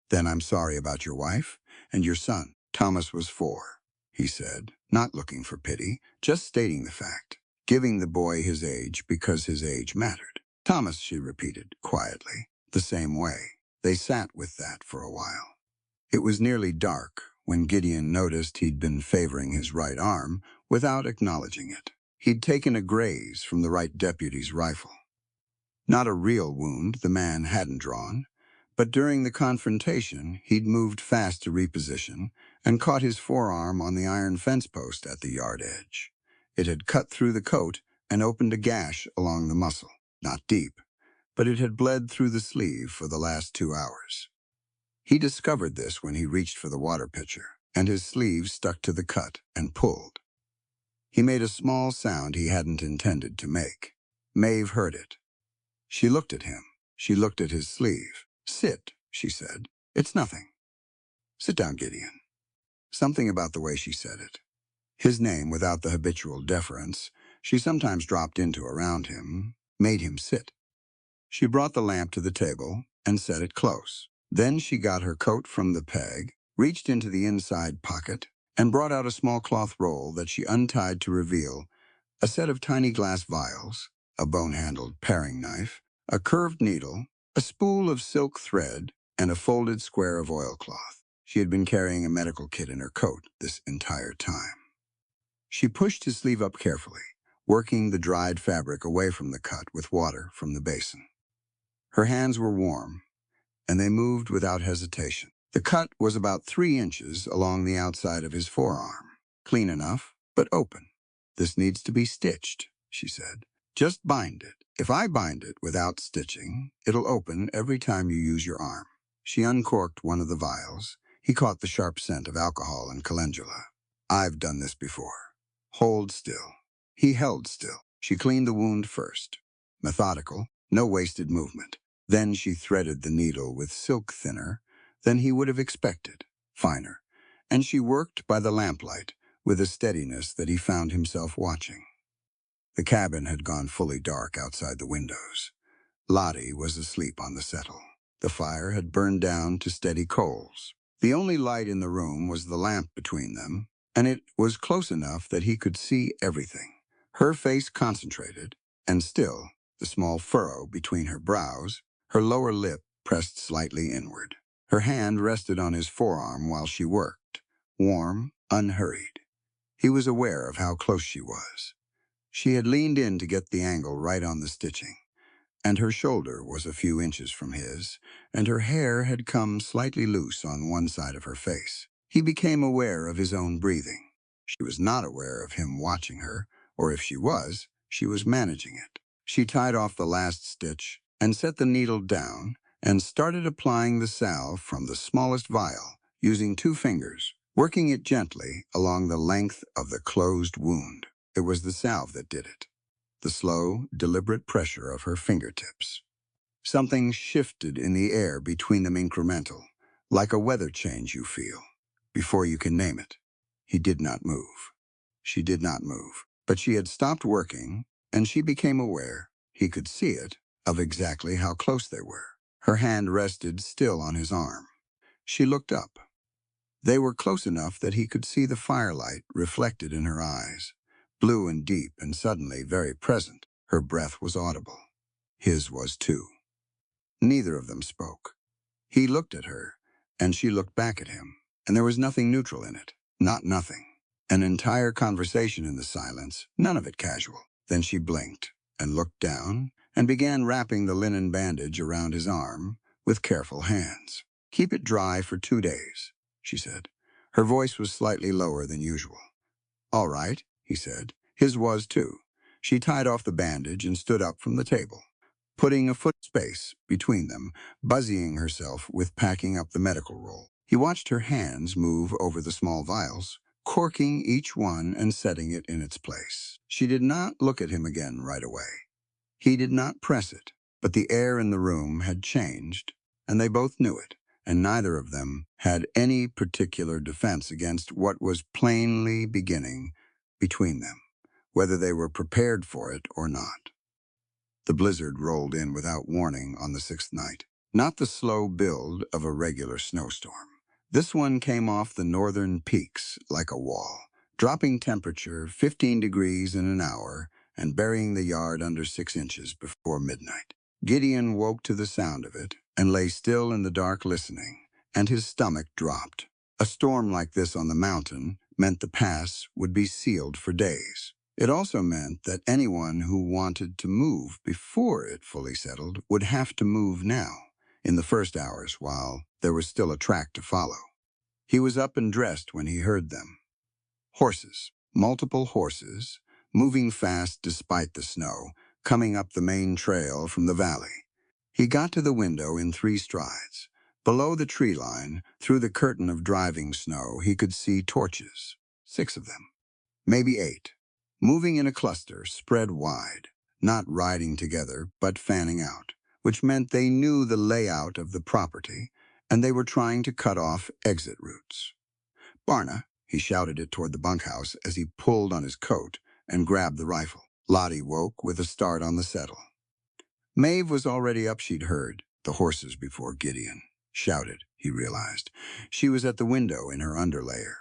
"Then I'm sorry about your wife and your son." "Thomas was 4, he said, not looking for pity, just stating the fact, giving the boy his age because his age mattered. "Thomas," she repeated, quietly, "the same way." They sat with that for a while. It was nearly dark when Gideon noticed he'd been favoring his right arm without acknowledging it. He'd taken a graze from the right deputy's rifle. Not a real wound the man hadn't drawn, but during the confrontation, he'd moved fast to reposition and caught his forearm on the iron fence post at the yard edge. It had cut through the coat and opened a gash along the muscle. Not deep, but it had bled through the sleeve for the last 2 hours. He discovered this when he reached for the water pitcher, and his sleeve stuck to the cut and pulled. He made a small sound he hadn't intended to make. Maeve heard it. She looked at him. She looked at his sleeve. "Sit," she said. "It's nothing." "Sit down, Gideon." Something about the way she said it, his name without the habitual deference she sometimes dropped into around him, made him sit. She brought the lamp to the table and set it close. Then she got her coat from the peg, reached into the inside pocket, and brought out a small cloth roll that she untied to reveal a set of tiny glass vials, a bone-handled paring knife, a curved needle, a spool of silk thread, and a folded square of oilcloth. She had been carrying a medical kit in her coat this entire time. She pushed his sleeve up carefully, working the dried fabric away from the cut with water from the basin. Her hands were warm, and they moved without hesitation. The cut was about 3 inches along the outside of his forearm. Clean enough, but open. "This needs to be stitched," she said. "Just bind it. If I bind it without stitching, it'll open every time you use your arm." She uncorked one of the vials. He caught the sharp scent of alcohol and calendula. "I've done this before. Hold still." He held still. She cleaned the wound first. Methodical, no wasted movement. Then she threaded the needle with silk thinner than he would have expected, finer, and she worked by the lamplight with a steadiness that he found himself watching. The cabin had gone fully dark outside the windows. Lottie was asleep on the settle. The fire had burned down to steady coals. The only light in the room was the lamp between them, and it was close enough that he could see everything. Her face concentrated, and still, the small furrow between her brows, her lower lip pressed slightly inward. Her hand rested on his forearm while she worked, warm, unhurried. He was aware of how close she was. She had leaned in to get the angle right on the stitching, and her shoulder was a few inches from his, and her hair had come slightly loose on one side of her face. He became aware of his own breathing. She was not aware of him watching her, or if she was managing it. She tied off the last stitch and set the needle down and started applying the salve from the smallest vial, using 2 fingers, working it gently along the length of the closed wound. It was the salve that did it, the slow, deliberate pressure of her fingertips. Something shifted in the air between them, incremental, like a weather change you feel, before you can name it. He did not move. She did not move. But she had stopped working, and she became aware, he could see it, of exactly how close they were. Her hand rested still on his arm. She looked up. They were close enough that he could see the firelight reflected in her eyes, blue and deep and suddenly very present. Her breath was audible. His was too. Neither of them spoke. He looked at her, and she looked back at him, and there was nothing neutral in it. Not nothing. An entire conversation in the silence, none of it casual. Then she blinked and looked down and began wrapping the linen bandage around his arm with careful hands. "Keep it dry for 2 days," she said. Her voice was slightly lower than usual. "All right," he said. His was too. She tied off the bandage and stood up from the table, putting a foot space between them, busying herself with packing up the medical roll. He watched her hands move over the small vials, corking each one and setting it in its place. She did not look at him again right away. He did not press it, but the air in the room had changed, and they both knew it, and neither of them had any particular defense against what was plainly beginning between them, whether they were prepared for it or not. The blizzard rolled in without warning on the 6th night. Not the slow build of a regular snowstorm. This one came off the northern peaks like a wall, dropping temperature 15 degrees in an hour and burying the yard under 6 inches before midnight. Gideon woke to the sound of it and lay still in the dark listening, and his stomach dropped. A storm like this on the mountain meant the pass would be sealed for days. It also meant that anyone who wanted to move before it fully settled would have to move now, in the first hours while there was still a track to follow. He was up and dressed when he heard them. Horses, multiple horses, moving fast despite the snow, coming up the main trail from the valley. He got to the window in 3 strides. Below the tree line, through the curtain of driving snow, he could see torches, 6 of them, maybe 8. Moving in a cluster, spread wide, not riding together, but fanning out, which meant they knew the layout of the property, and they were trying to cut off exit routes. "Barna," he shouted it toward the bunkhouse as he pulled on his coat and grabbed the rifle. Lottie woke with a start on the settle. Maeve was already up. She'd heard the horses before Gideon shouted, he realized. She was at the window in her underlayer,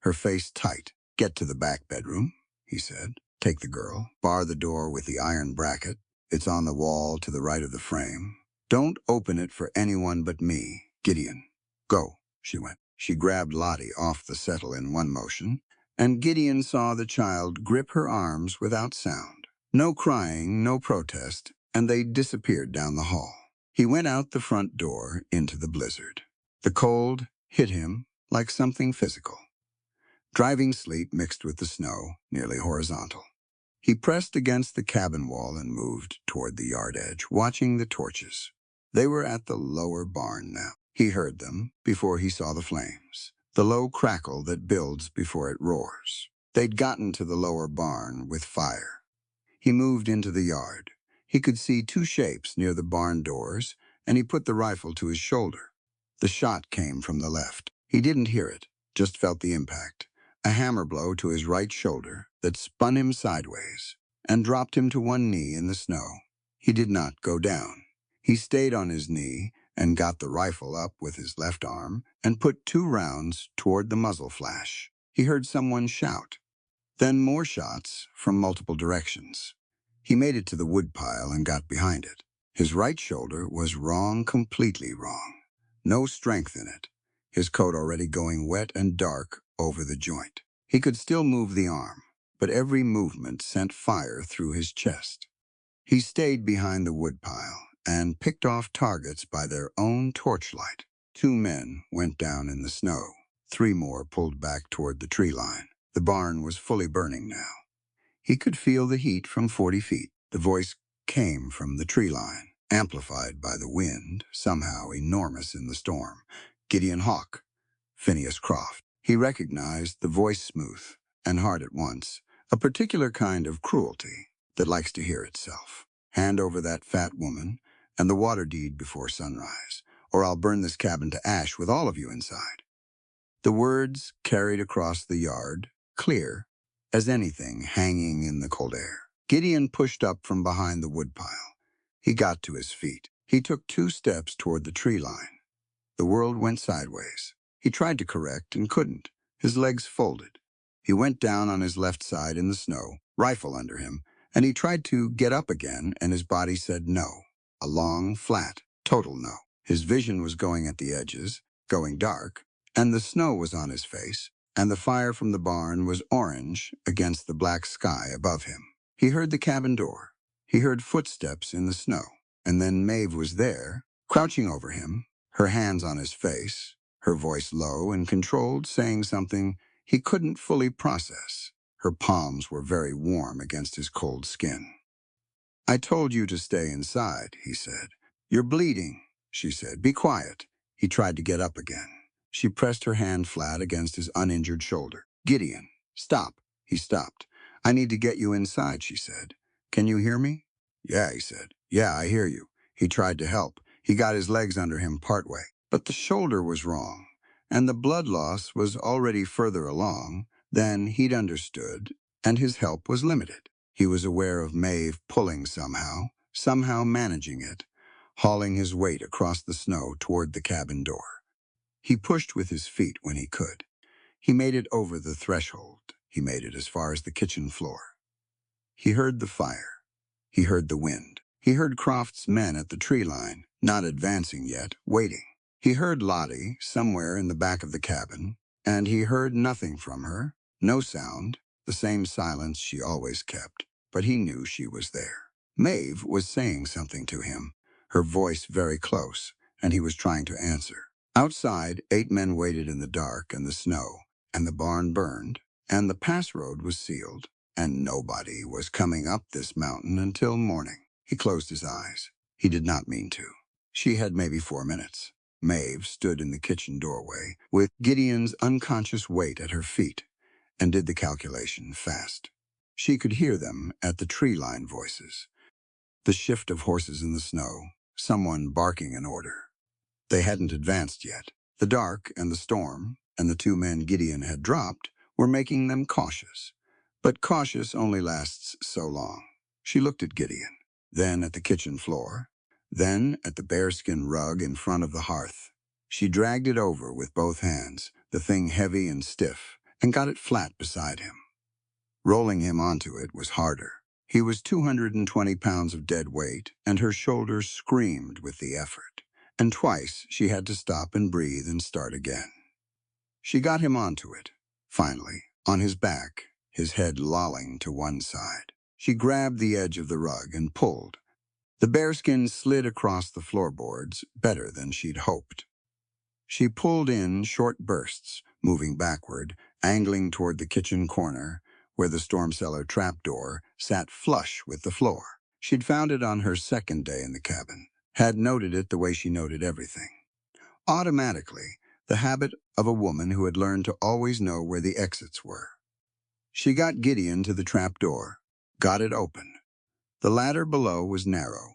her face tight. "Get to the back bedroom," he said. "Take the girl. Bar the door with the iron bracket. It's on the wall to the right of the frame. Don't open it for anyone but me. Gideon, go." She went. She grabbed Lottie off the settle in one motion, and Gideon saw the child grip her arms without sound. No crying, no protest, and they disappeared down the hall. He went out the front door into the blizzard. The cold hit him like something physical. Driving sleep mixed with the snow, nearly horizontal. He pressed against the cabin wall and moved toward the yard edge, watching the torches. They were at the lower barn now. He heard them before he saw the flames, the low crackle that builds before it roars. They'd gotten to the lower barn with fire. He moved into the yard. He could see 2 shapes near the barn doors, and he put the rifle to his shoulder. The shot came from the left. He didn't hear it, just felt the impact. A hammer blow to his right shoulder that spun him sideways and dropped him to one knee in the snow. He did not go down. He stayed on his knee and got the rifle up with his left arm and put 2 rounds toward the muzzle flash. He heard someone shout, then more shots from multiple directions. He made it to the woodpile and got behind it. His right shoulder was wrong, completely wrong. No strength in it. His coat already going wet and dark over the joint. He could still move the arm, but every movement sent fire through his chest. He stayed behind the woodpile and picked off targets by their own torchlight. 2 men went down in the snow. 3 more pulled back toward the tree line. The barn was fully burning now. He could feel the heat from 40 feet. The voice came from the tree line, amplified by the wind, somehow enormous in the storm. Gideon Hawk, Phineas Croft. He recognized the voice smooth and hard at once, a particular kind of cruelty that likes to hear itself. "Hand over that fat woman and the water deed before sunrise, or I'll burn this cabin to ash with all of you inside." The words carried across the yard, clear as anything hanging in the cold air. Gideon pushed up from behind the woodpile. He got to his feet. He took 2 steps toward the tree line. The world went sideways. He tried to correct and couldn't. His legs folded. He went down on his left side in the snow, rifle under him, And he tried to get up again, and his body said no. A long, flat, total no. His vision was going at the edges, going dark, and the snow was on his face, and the fire from the barn was orange against the black sky above him. He heard the cabin door. He heard footsteps in the snow, and then Maeve was there, crouching over him, her hands on his face, her voice low and controlled, saying something he couldn't fully process. Her palms were very warm against his cold skin. "I told you to stay inside," he said. "You're bleeding," she said. "Be quiet." He tried to get up again. She pressed her hand flat against his uninjured shoulder. "Gideon, stop." He stopped. "I need to get you inside," she said. "Can you hear me?" "Yeah," he said. "Yeah, I hear you." He tried to help. He got his legs under him partway. But the shoulder was wrong, and the blood loss was already further along than he'd understood, and his help was limited. He was aware of Maeve pulling somehow managing it, hauling his weight across the snow toward the cabin door. He pushed with his feet when he could. He made it over the threshold. He made it as far as the kitchen floor. He heard the fire. He heard the wind. He heard Croft's men at the tree line, not advancing yet, waiting. He heard Lottie somewhere in the back of the cabin, and he heard nothing from her, no sound, the same silence she always kept, but he knew she was there. Maeve was saying something to him, her voice very close, and he was trying to answer. Outside, 8 men waited in the dark and the snow, and the barn burned, and the pass road was sealed, and nobody was coming up this mountain until morning. He closed his eyes. He did not mean to. She had maybe 4 minutes. Maeve stood in the kitchen doorway with Gideon's unconscious weight at her feet and did the calculation fast. She could hear them at the tree line voices, the shift of horses in the snow, someone barking an order. They hadn't advanced yet. The dark and the storm and the 2 men Gideon had dropped were making them cautious. But cautious only lasts so long. She looked at Gideon, then at the kitchen floor, then at the bearskin rug in front of the hearth. She dragged it over with both hands, the thing heavy and stiff, and got it flat beside him. Rolling him onto it was harder. He was 220 pounds of dead weight, and her shoulders screamed with the effort. And twice she had to stop and breathe and start again. She got him onto it, finally, on his back, his head lolling to one side. She grabbed the edge of the rug and pulled. The bearskin slid across the floorboards better than she'd hoped. She pulled in short bursts, moving backward, angling toward the kitchen corner, where the storm cellar trapdoor sat flush with the floor. She'd found it on her second day in the cabin, had noted it the way she noted everything. Automatically, the habit of a woman who had learned to always know where the exits were. She got Gideon to the trapdoor, got it open. The ladder below was narrow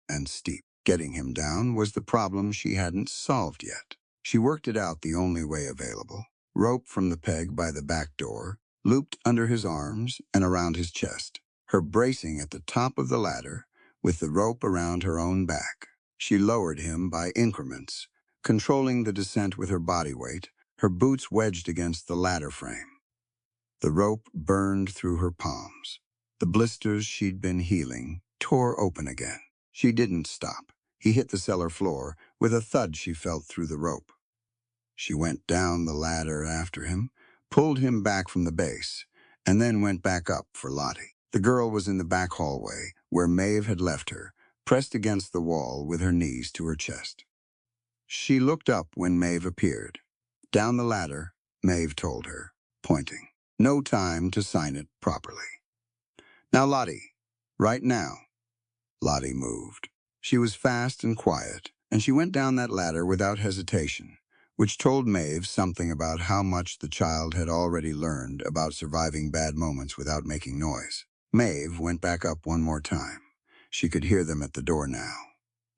and steep. Getting him down was the problem she hadn't solved yet. She worked it out the only way available. Rope from the peg by the back door, looped under his arms and around his chest, her bracing at the top of the ladder with the rope around her own back. She lowered him by increments, controlling the descent with her body weight, her boots wedged against the ladder frame. The rope burned through her palms. The blisters she'd been healing tore open again. She didn't stop. He hit the cellar floor with a thud she felt through the rope. She went down the ladder after him, pulled him back from the base, and then went back up for Lottie. The girl was in the back hallway, where Maeve had left her, pressed against the wall with her knees to her chest. She looked up when Maeve appeared. "Down the ladder," Maeve told her, pointing. "No time to sign it properly. Now, Lottie, right now." Lottie moved. She was fast and quiet, and she went down that ladder without hesitation, which told Maeve something about how much the child had already learned about surviving bad moments without making noise. Maeve went back up one more time. She could hear them at the door now.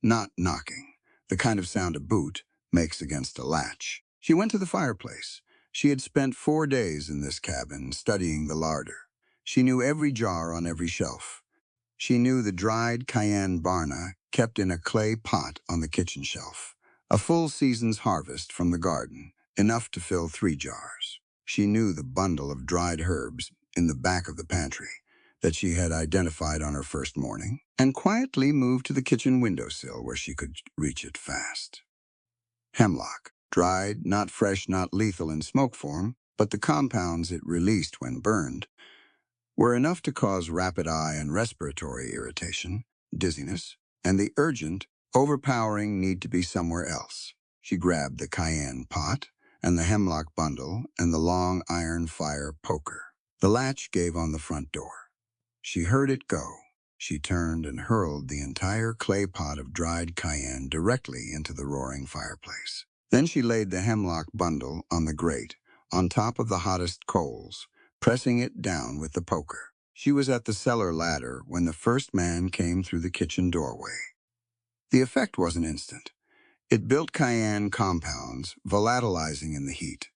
Not knocking, the kind of sound a boot makes against a latch. She went to the fireplace. She had spent 4 days in this cabin studying the larder. She knew every jar on every shelf. She knew the dried cayenne barna kept in a clay pot on the kitchen shelf. A full season's harvest from the garden, enough to fill 3 jars. She knew the bundle of dried herbs in the back of the pantry, that she had identified on her first morning, and quietly moved to the kitchen windowsill where she could reach it fast. Hemlock, dried, not fresh, not lethal in smoke form, but the compounds it released when burned, were enough to cause rapid eye and respiratory irritation, dizziness, and the urgent, overpowering need to be somewhere else. She grabbed the cayenne pot and the hemlock bundle and the long iron fire poker. The latch gave on the front door. She heard it go. She turned and hurled the entire clay pot of dried cayenne directly into the roaring fireplace. Then she laid the hemlock bundle on the grate, on top of the hottest coals, pressing it down with the poker. She was at the cellar ladder when the first man came through the kitchen doorway. The effect wasn't instant. It built cayenne compounds, volatilizing in the heat.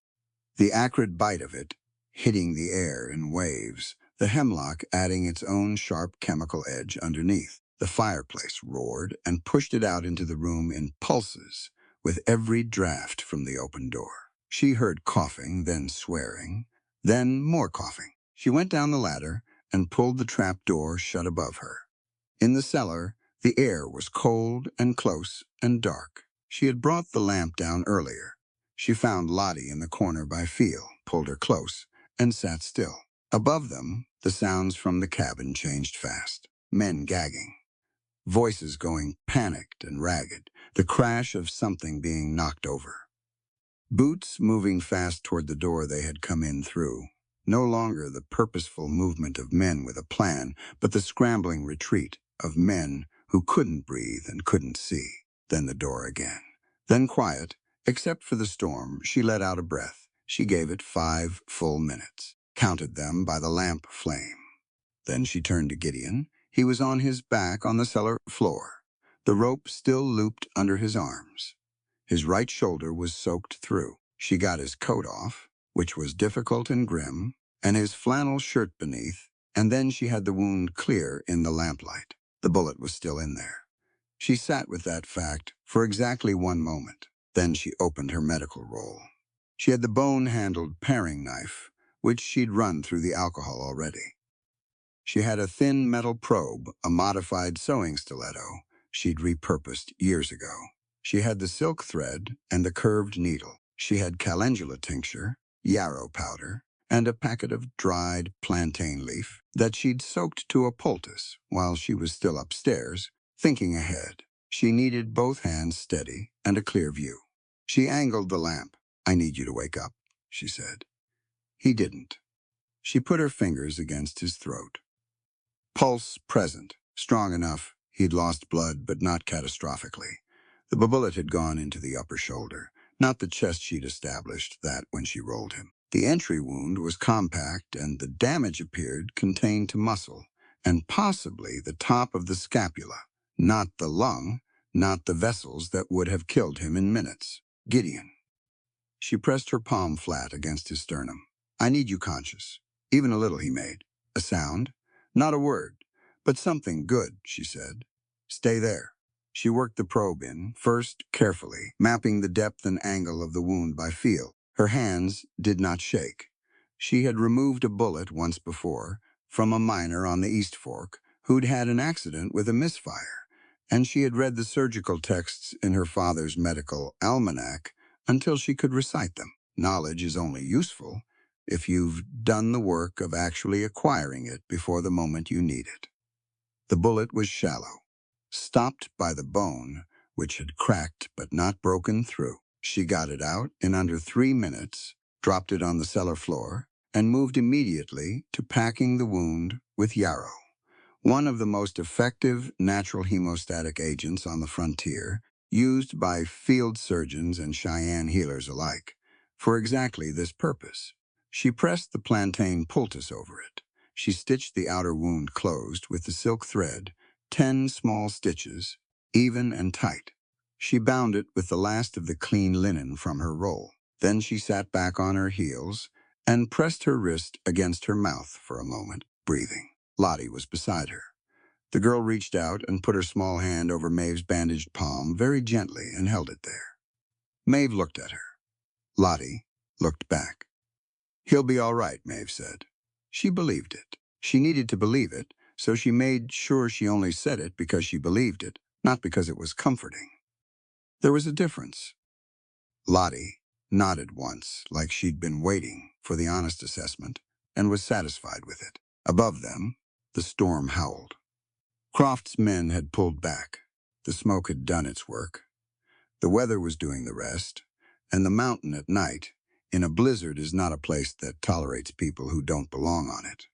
The acrid bite of it, hitting the air in waves, the hemlock adding its own sharp chemical edge underneath. The fireplace roared and pushed it out into the room in pulses with every draft from the open door. She heard coughing, then swearing, then more coughing. She went down the ladder and pulled the trap door shut above her. In the cellar, the air was cold and close and dark. She had brought the lamp down earlier. She found Lottie in the corner by Feel, pulled her close, and sat still. Above them, the sounds from the cabin changed fast. Men gagging, voices going panicked and ragged, the crash of something being knocked over. Boots moving fast toward the door they had come in through. No longer the purposeful movement of men with a plan, but the scrambling retreat of men who couldn't breathe and couldn't see. Then the door again. Then quiet, except for the storm. She let out a breath. She gave it 5 full minutes, counted them by the lamp flame. Then she turned to Gideon. He was on his back on the cellar floor, the rope still looped under his arms. His right shoulder was soaked through. She got his coat off, which was difficult and grim, and his flannel shirt beneath, and then she had the wound clear in the lamplight. The bullet was still in there. She sat with that fact for exactly 1 moment. Then she opened her medical roll. She had the bone-handled paring knife, which she'd run through the alcohol already. She had a thin metal probe, a modified sewing stiletto she'd repurposed years ago. She had the silk thread and the curved needle. She had calendula tincture, yarrow powder, and a packet of dried plantain leaf that she'd soaked to a poultice while she was still upstairs, thinking ahead. She needed both hands steady and a clear view. She angled the lamp. "I need you to wake up," she said. He didn't. She put her fingers against his throat. Pulse present, strong enough. He'd lost blood, but not catastrophically. The bullet had gone into the upper shoulder, not the chest she'd established that when she rolled him. The entry wound was compact, and the damage appeared contained to muscle, and possibly the top of the scapula, not the lung, not the vessels that would have killed him in minutes. Gideon. She pressed her palm flat against his sternum. "I need you conscious." Even a little, he made. A sound. Not a word, but something good, she said. "Stay there." She worked the probe in, first carefully, mapping the depth and angle of the wound by feel. Her hands did not shake. She had removed a bullet once before from a miner on the East Fork who'd had an accident with a misfire, and she had read the surgical texts in her father's medical almanac until she could recite them. Knowledge is only useful if you've done the work of actually acquiring it before the moment you need it. The bullet was shallow, stopped by the bone, which had cracked but not broken through. She got it out in under 3 minutes, dropped it on the cellar floor, and moved immediately to packing the wound with yarrow, one of the most effective natural hemostatic agents on the frontier, used by field surgeons and Cheyenne healers alike, for exactly this purpose. She pressed the plantain poultice over it. She stitched the outer wound closed with the silk thread, 10 small stitches, even and tight. She bound it with the last of the clean linen from her roll. Then she sat back on her heels and pressed her wrist against her mouth for a moment, breathing. Lottie was beside her. The girl reached out and put her small hand over Maeve's bandaged palm very gently and held it there. Maeve looked at her. Lottie looked back. "He'll be all right," Maeve said. She believed it. She needed to believe it, so she made sure she only said it because she believed it, not because it was comforting. There was a difference. Lottie nodded once, like she'd been waiting for the honest assessment, and was satisfied with it. Above them, the storm howled. Croft's men had pulled back. The smoke had done its work. The weather was doing the rest, and the mountain at night, in a blizzard, is not a place that tolerates people who don't belong on it.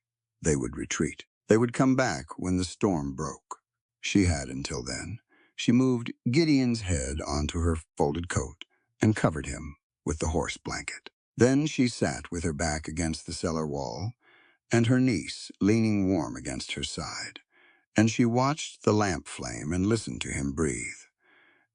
They would retreat. They would come back when the storm broke. She had until then. She moved Gideon's head onto her folded coat and covered him with the horse blanket. Then she sat with her back against the cellar wall and her niece leaning warm against her side, and she watched the lamp flame and listened to him breathe.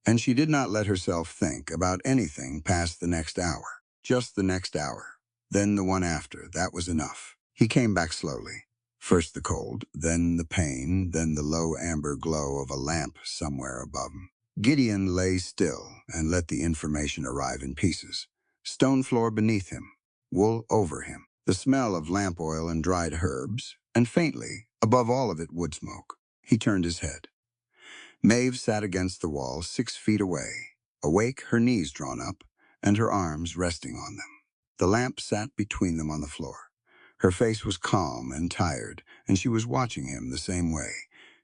And she did not let herself think about anything past the next hour. Just the next hour. Then the one after. That was enough. He came back slowly. First the cold, then the pain, then the low amber glow of a lamp somewhere above him. Gideon lay still and let the information arrive in pieces. Stone floor beneath him, wool over him, the smell of lamp oil and dried herbs, and faintly, above all of it, wood smoke. He turned his head. Maeve sat against the wall 6 feet away, awake, her knees drawn up, and her arms resting on them. The lamp sat between them on the floor. Her face was calm and tired, and she was watching him the same way.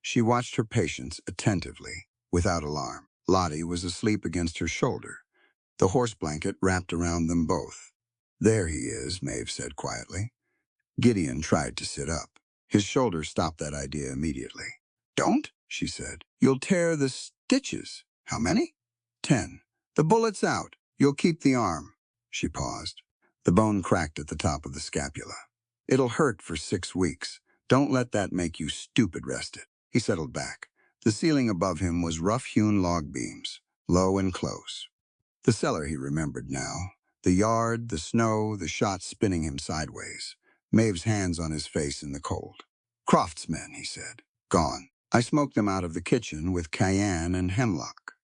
She watched her patients attentively, without alarm. Lottie was asleep against her shoulder, the horse blanket wrapped around them both. "There he is," Maeve said quietly. Gideon tried to sit up. His shoulder stopped that idea immediately. "Don't," she said. "You'll tear the stitches." "How many?" "10. The bullet's out. You'll keep the arm." She paused. The bone cracked at the top of the scapula. "It'll hurt for 6 weeks. Don't let that make you stupid rested." He settled back. The ceiling above him was rough-hewn log beams, low and close. The cellar he remembered now. The yard, the snow, the shot spinning him sideways. Maeve's hands on his face in the cold. "Croft's men," he said. "Gone. I smoked them out of the kitchen with cayenne and hemlock."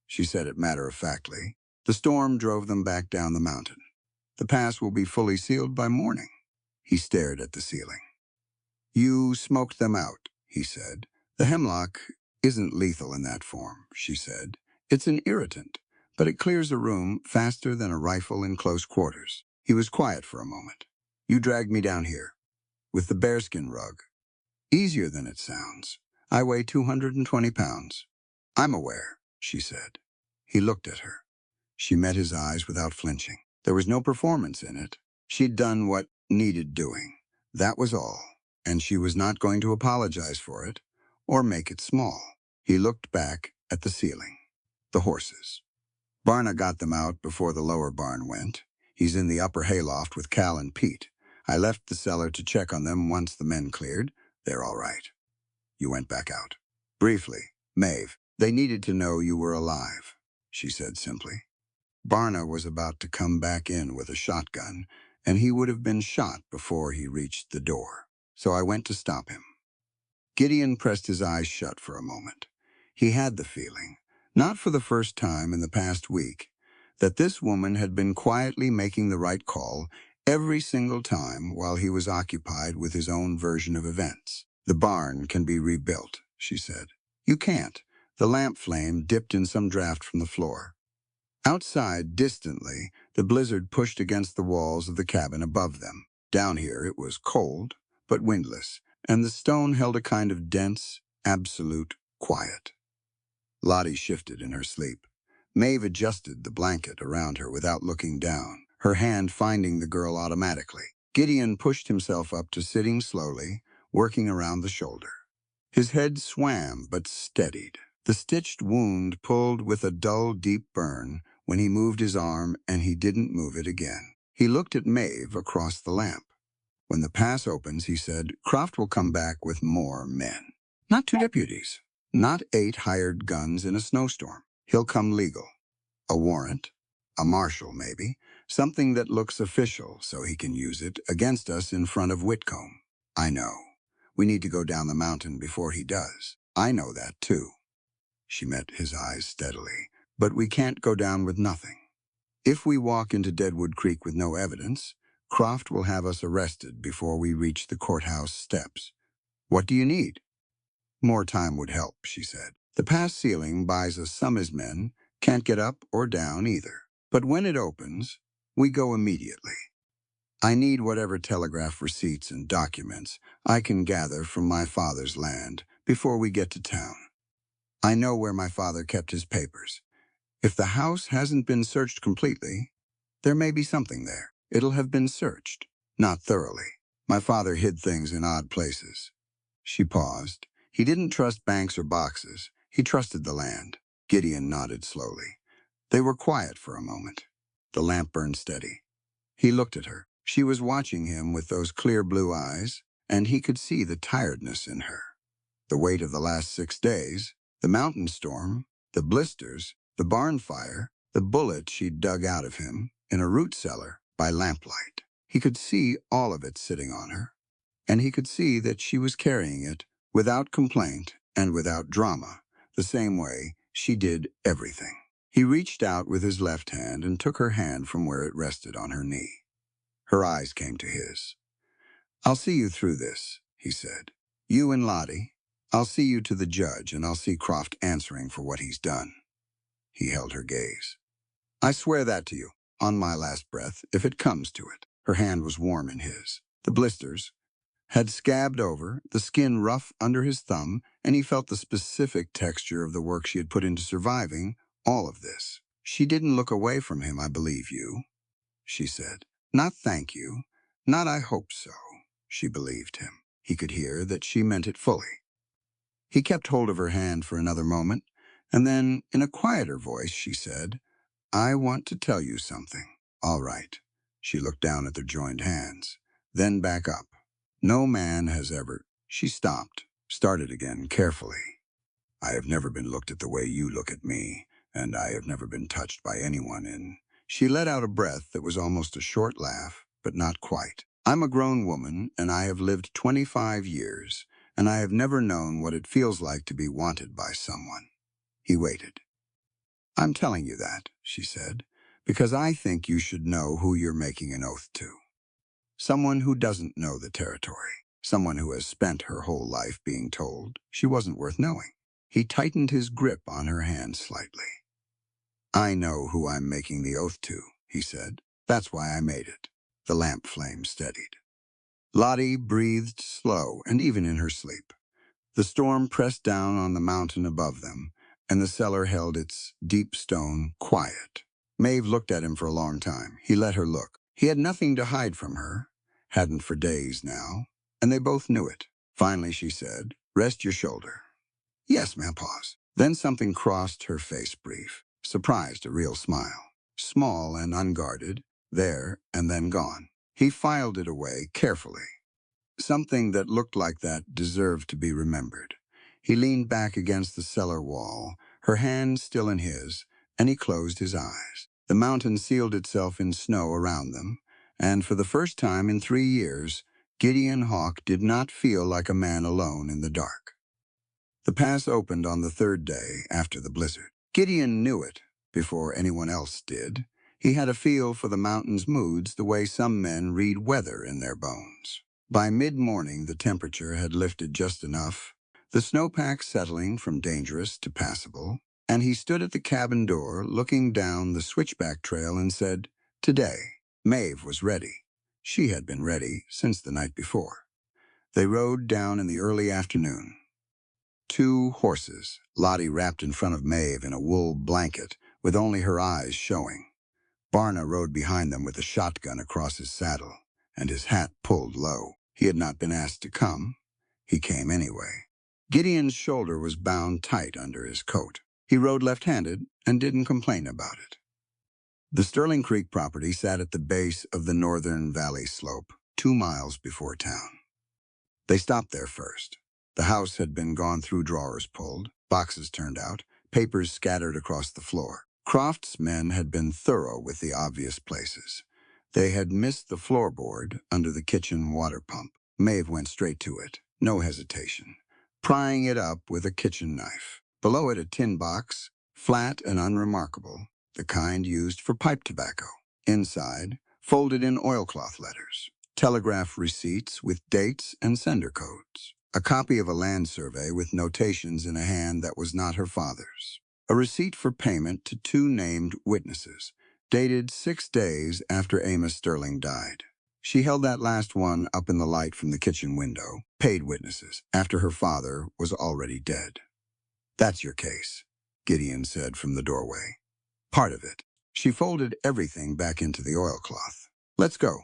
She said it matter-of-factly. "The storm drove them back down the mountain. The pass will be fully sealed by morning." He stared at the ceiling. "You smoked them out," he said. "The hemlock isn't lethal in that form," she said. "It's an irritant, but it clears a room faster than a rifle in close quarters." He was quiet for a moment. "You dragged me down here, with the bearskin rug. Easier than it sounds. I weigh 220 pounds. "I'm aware," she said. He looked at her. She met his eyes without flinching. There was no performance in it. She'd done what needed doing. That was all, and she was not going to apologize for it or make it small. He looked back at the ceiling. The horses. "Barna got them out before the lower barn went. He's in the upper hayloft with Cal and Pete. I left the cellar to check on them once the men cleared. They're all right." "You went back out." "Briefly. Maeve, they needed to know you were alive," she said simply. "Barna was about to come back in with a shotgun, and he would have been shot before he reached the door. So I went to stop him." Gideon pressed his eyes shut for a moment. He had the feeling, not for the first time in the past week, that this woman had been quietly making the right call every single time while he was occupied with his own version of events. "The barn can be rebuilt," she said. "You can't." The lamp flame dipped in some draft from the floor. Outside, distantly, the blizzard pushed against the walls of the cabin above them. Down here it was cold, but windless, and the stone held a kind of dense, absolute quiet. Lottie shifted in her sleep. Maeve adjusted the blanket around her without looking down, her hand finding the girl automatically. Gideon pushed himself up to sitting slowly, working around the shoulder. His head swam but steadied. The stitched wound pulled with a dull, deep burn when he moved his arm, and he didn't move it again. He looked at Maeve across the lamp. "When the pass opens," he said, "Croft will come back with more men. Not 2 deputies. Not 8 hired guns in a snowstorm. He'll come legal. A warrant. A marshal, maybe. Something that looks official so he can use it against us in front of Whitcomb. I know. We need to go down the mountain before he does. I know that, too." She met his eyes steadily. "But we can't go down with nothing. If we walk into Deadwood Creek with no evidence, Croft will have us arrested before we reach the courthouse steps. What do you need? More time would help, she said. The pass ceiling buys us some as men, can't get up or down either. But when it opens, we go immediately. I need whatever telegraph receipts and documents I can gather from my father's land before we get to town. I know where my father kept his papers. If the house hasn't been searched completely, there may be something there. It'll have been searched, not thoroughly. My father hid things in odd places. She paused. He didn't trust banks or boxes. He trusted the land. Gideon nodded slowly. They were quiet for a moment. The lamp burned steady. He looked at her. She was watching him with those clear blue eyes, and he could see the tiredness in her. The weight of the last 6 days, the mountain storm, the blisters, the barn fire, the bullet she'd dug out of him in a root cellar by lamplight. He could see all of it sitting on her, and he could see that she was carrying it without complaint and without drama, the same way she did everything. He reached out with his left hand and took her hand from where it rested on her knee. Her eyes came to his. I'll see you through this, he said. You and Lottie. I'll see you to the judge, and I'll see Croft answering for what he's done. He held her gaze. I swear that to you, on my last breath, if it comes to it. Her hand was warm in his. The blisters had scabbed over, the skin rough under his thumb, and he felt the specific texture of the work she had put into surviving all of this. She didn't look away from him. I believe you, she said. Not thank you, not I hope so. She believed him. He could hear that she meant it fully. He kept hold of her hand for another moment, and then, in a quieter voice, she said, I want to tell you something. All right. She looked down at their joined hands, then back up. No man has ever... She stopped, started again carefully. I have never been looked at the way you look at me, and I have never been touched by anyone in... She let out a breath that was almost a short laugh, but not quite. I'm a grown woman, and I have lived 25 years, and I have never known what it feels like to be wanted by someone. He waited. I'm telling you that, she said, because I think you should know who you're making an oath to. Someone who doesn't know the territory. Someone who has spent her whole life being told she wasn't worth knowing. He tightened his grip on her hand slightly. I know who I'm making the oath to, he said. That's why I made it. The lamp flame steadied. Lottie breathed slow and even in her sleep. The storm pressed down on the mountain above them, and the cellar held its deep stone quiet. Maeve looked at him for a long time. He let her look. He had nothing to hide from her, hadn't for days now, and they both knew it. Finally, she said, rest your shoulder. Yes, ma'am. Pause. Then something crossed her face brief, surprised, a real smile. Small and unguarded, there and then gone. He filed it away carefully. Something that looked like that deserved to be remembered. He leaned back against the cellar wall, her hand still in his, and he closed his eyes. The mountain sealed itself in snow around them, and for the first time in 3 years, Gideon Hawk did not feel like a man alone in the dark. The pass opened on the 3rd day after the blizzard. Gideon knew it before anyone else did. He had a feel for the mountain's moods the way some men read weather in their bones. By mid-morning, the temperature had lifted just enough, the snowpack settling from dangerous to passable, and he stood at the cabin door looking down the switchback trail and said, today. Maeve was ready. She had been ready since the night before. They rode down in the early afternoon. 2 horses, Lottie wrapped in front of Maeve in a wool blanket with only her eyes showing. Barna rode behind them with a shotgun across his saddle and his hat pulled low. He had not been asked to come. He came anyway. Gideon's shoulder was bound tight under his coat. He rode left-handed and didn't complain about it. The Sterling Creek property sat at the base of the northern valley slope, 2 miles before town. They stopped there first. The house had been gone through, drawers pulled, boxes turned out, papers scattered across the floor. Croft's men had been thorough with the obvious places. They had missed the floorboard under the kitchen water pump. Maeve went straight to it, no hesitation, prying it up with a kitchen knife. Below it a tin box, flat and unremarkable, the kind used for pipe tobacco. Inside, folded in oilcloth letters, telegraph receipts with dates and sender codes, a copy of a land survey with notations in a hand that was not her father's, a receipt for payment to two named witnesses, dated 6 days after Amos Sterling died. She held that last one up in the light from the kitchen window, paid witnesses, after her father was already dead. "That's your case," Gideon said from the doorway. "Part of it." She folded everything back into the oilcloth. "Let's go."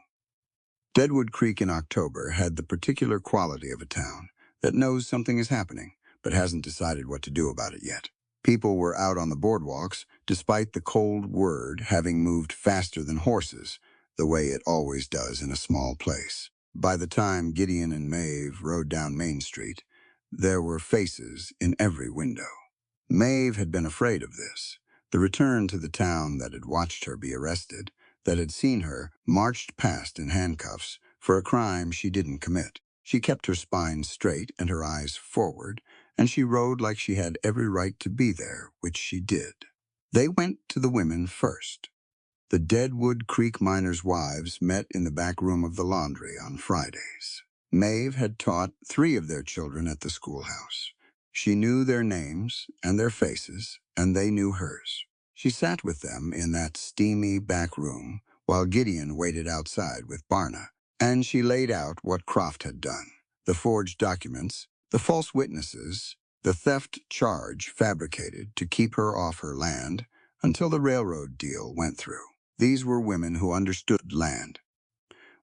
Deadwood Creek in October had the particular quality of a town that knows something is happening, but hasn't decided what to do about it yet. People were out on the boardwalks, despite the cold word having moved faster than horses, the way it always does in a small place. By the time Gideon and Maeve rode down Main Street, there were faces in every window. Maeve had been afraid of this. The return to the town that had watched her be arrested, that had seen her marched past in handcuffs for a crime she didn't commit. She kept her spine straight and her eyes forward, and she rode like she had every right to be there, which she did. They went to the women first. The Deadwood Creek miners' wives met in the back room of the laundry on Fridays. Maeve had taught 3 of their children at the schoolhouse. She knew their names and their faces, and they knew hers. She sat with them in that steamy back room while Gideon waited outside with Barna, and she laid out what Croft had done: the forged documents, the false witnesses, the theft charge fabricated to keep her off her land until the railroad deal went through. These were women who understood land.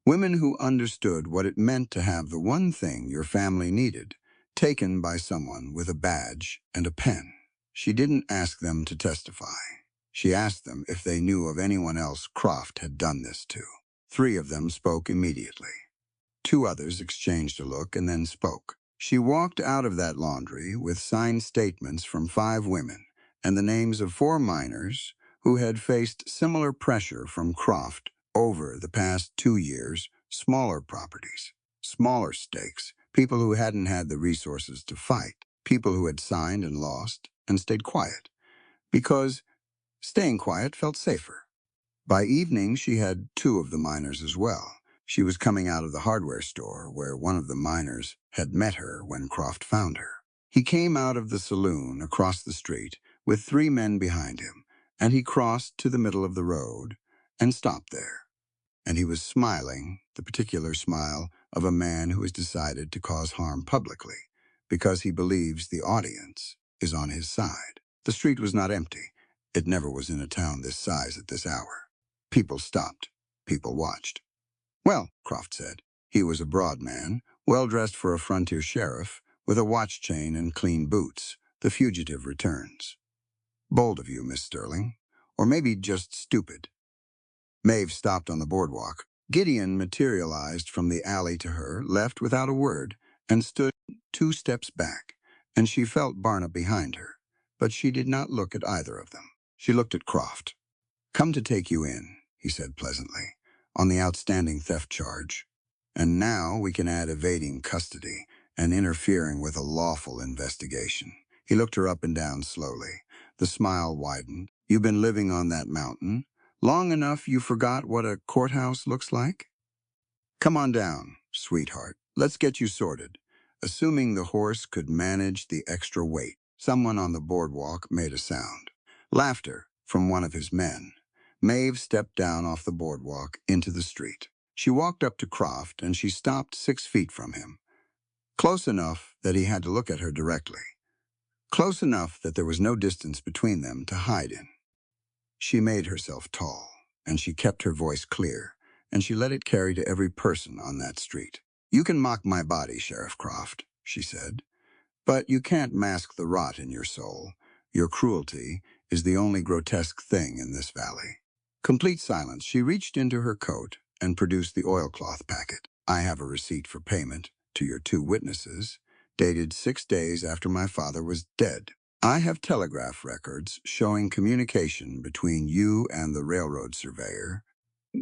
Women who understood what it meant to have the one thing your family needed taken by someone with a badge and a pen. She didn't ask them to testify. She asked them if they knew of anyone else Croft had done this to. 3 of them spoke immediately. 2 others exchanged a look and then spoke. She walked out of that laundry with signed statements from 5 women and the names of 4 miners who had faced similar pressure from Croft over the past 2 years, smaller properties, smaller stakes, people who hadn't had the resources to fight, people who had signed and lost and stayed quiet, because staying quiet felt safer. By evening, she had 2 of the miners as well. She was coming out of the hardware store where one of the miners had met her when Croft found her. He came out of the saloon across the street with 3 men behind him, and he crossed to the middle of the road and stopped there. And he was smiling, the particular smile of a man who has decided to cause harm publicly because he believes the audience is on his side. The street was not empty. It never was in a town this size at this hour. People stopped. People watched. "Well," Croft said. He was a broad man, well-dressed for a frontier sheriff, with a watch chain and clean boots. "The fugitive returns." "Bold of you, Miss Sterling. Or maybe just stupid." Maeve stopped on the boardwalk. Gideon materialized from the alley to her, left without a word, and stood 2 steps back, and she felt Barna behind her. But she did not look at either of them. She looked at Croft. "Come to take you in," he said pleasantly, "on the outstanding theft charge. And now we can add evading custody and interfering with a lawful investigation." He looked her up and down slowly. The smile widened. "You've been living on that mountain long enough you forgot what a courthouse looks like? Come on down, sweetheart. Let's get you sorted." Assuming the horse could manage the extra weight, someone on the boardwalk made a sound. Laughter from one of his men. Maeve stepped down off the boardwalk into the street. She walked up to Croft and she stopped 6 feet from him. Close enough that he had to look at her directly. Close enough that there was no distance between them to hide in. She made herself tall, and she kept her voice clear, and she let it carry to every person on that street. "You can mock my body, Sheriff Croft," she said, "but you can't mask the rot in your soul. Your cruelty is the only grotesque thing in this valley." Complete silence. She reached into her coat and produced the oilcloth packet. "I have a receipt for payment to your 2 witnesses, dated 6 days after my father was dead. I have telegraph records showing communication between you and the railroad surveyor,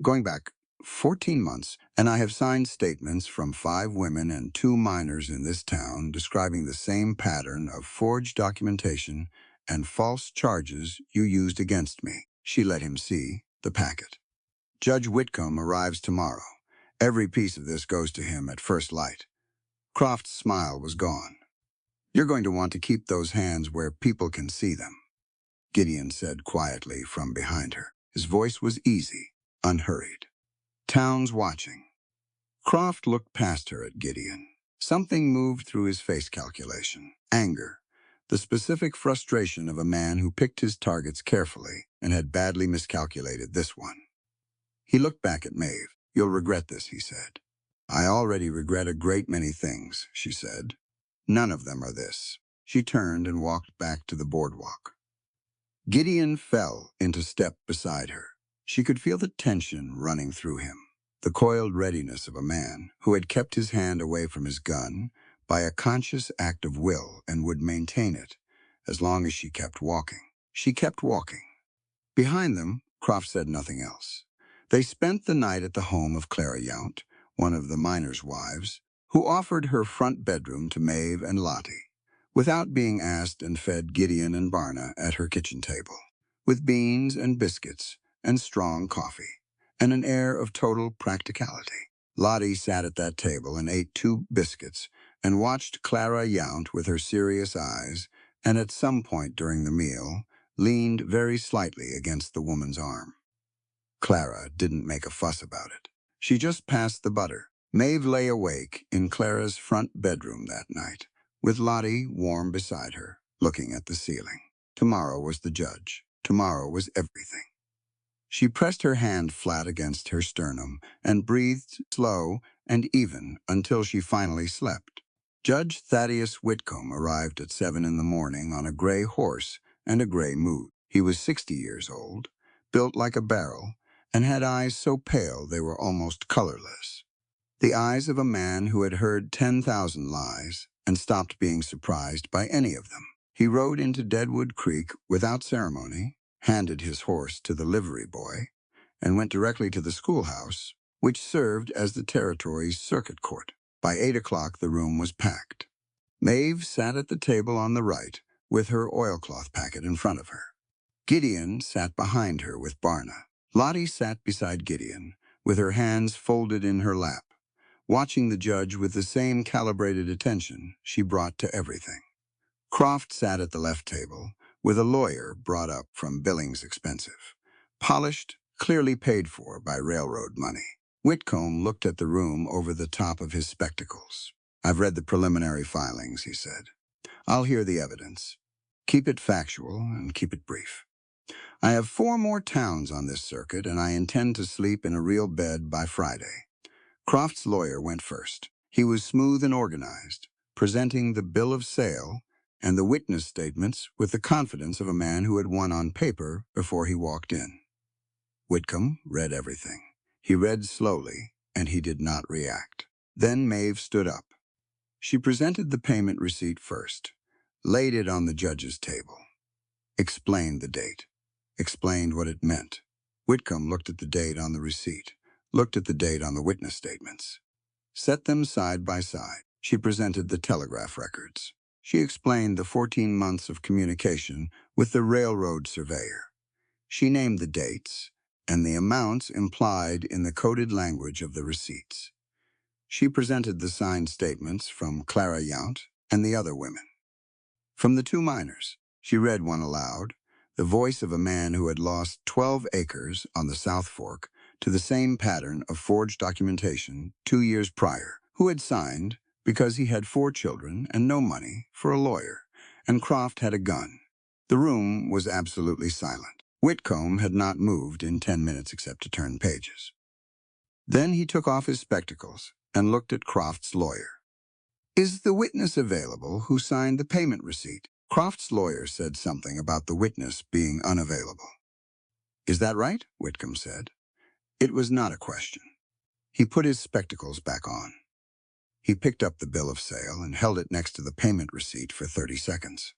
going back 14 months, and I have signed statements from 5 women and 2 miners in this town describing the same pattern of forged documentation and false charges you used against me." She let him see the packet. Judge Whitcomb arrives tomorrow. Every piece of this goes to him at first light. Croft's smile was gone. You're going to want to keep those hands where people can see them, Gideon said quietly from behind her. His voice was easy, unhurried. Town's watching. Croft looked past her at Gideon. Something moved through his face calculation. Anger. The specific frustration of a man who picked his targets carefully and had badly miscalculated this one. He looked back at Maeve. You'll regret this, he said. I already regret a great many things, she said. None of them are this. She turned and walked back to the boardwalk. Gideon fell into step beside her. She could feel the tension running through him, the coiled readiness of a man who had kept his hand away from his gun by a conscious act of will and would maintain it as long as she kept walking. She kept walking. Behind them, Croft said nothing else. They spent the night at the home of Clara Yount, one of the miners' wives, who offered her front bedroom to Maeve and Lottie, without being asked, and fed Gideon and Barna at her kitchen table, with beans and biscuits and strong coffee, and an air of total practicality. Lottie sat at that table and ate 2 biscuits and watched Clara Yount with her serious eyes, and at some point during the meal, leaned very slightly against the woman's arm. Clara didn't make a fuss about it. She just passed the butter. Maeve lay awake in Clara's front bedroom that night, with Lottie warm beside her, looking at the ceiling. Tomorrow was the judge. Tomorrow was everything. She pressed her hand flat against her sternum and breathed slow and even until she finally slept. Judge Thaddeus Whitcomb arrived at 7 in the morning on a gray horse and a gray mood. He was 60 years old, built like a barrel, and had eyes so pale they were almost colorless. The eyes of a man who had heard 10,000 lies and stopped being surprised by any of them. He rode into Deadwood Creek without ceremony, handed his horse to the livery boy, and went directly to the schoolhouse, which served as the territory's circuit court. By 8 o'clock, the room was packed. Maeve sat at the table on the right, with her oilcloth packet in front of her. Gideon sat behind her with Barna. Lottie sat beside Gideon, with her hands folded in her lap, watching the judge with the same calibrated attention she brought to everything. Croft sat at the left table, with a lawyer brought up from Billings Expensive, polished, clearly paid for by railroad money. Whitcomb looked at the room over the top of his spectacles. I've read the preliminary filings, he said. I'll hear the evidence. Keep it factual and keep it brief. I have 4 more towns on this circuit, and I intend to sleep in a real bed by Friday. Croft's lawyer went first. He was smooth and organized, presenting the bill of sale and the witness statements with the confidence of a man who had won on paper before he walked in. Whitcomb read everything. He read slowly, and he did not react. Then Maeve stood up. She presented the payment receipt first, laid it on the judge's table, explained the date, explained what it meant. Whitcomb looked at the date on the receipt, looked at the date on the witness statements, set them side by side. She presented the telegraph records. She explained the 14 months of communication with the railroad surveyor. She named the dates and the amounts implied in the coded language of the receipts. She presented the signed statements from Clara Yount and the other women. From the 2 miners, she read one aloud, the voice of a man who had lost 12 acres on the South Fork to the same pattern of forged documentation 2 years prior, who had signed because he had 4 children and no money for a lawyer, and Croft had a gun. The room was absolutely silent. Whitcomb had not moved in 10 minutes except to turn pages. Then he took off his spectacles and looked at Croft's lawyer. Is the witness available who signed the payment receipt? Croft's lawyer said something about the witness being unavailable. Is that right? Whitcomb said. It was not a question. He put his spectacles back on. He picked up the bill of sale and held it next to the payment receipt for 30 seconds.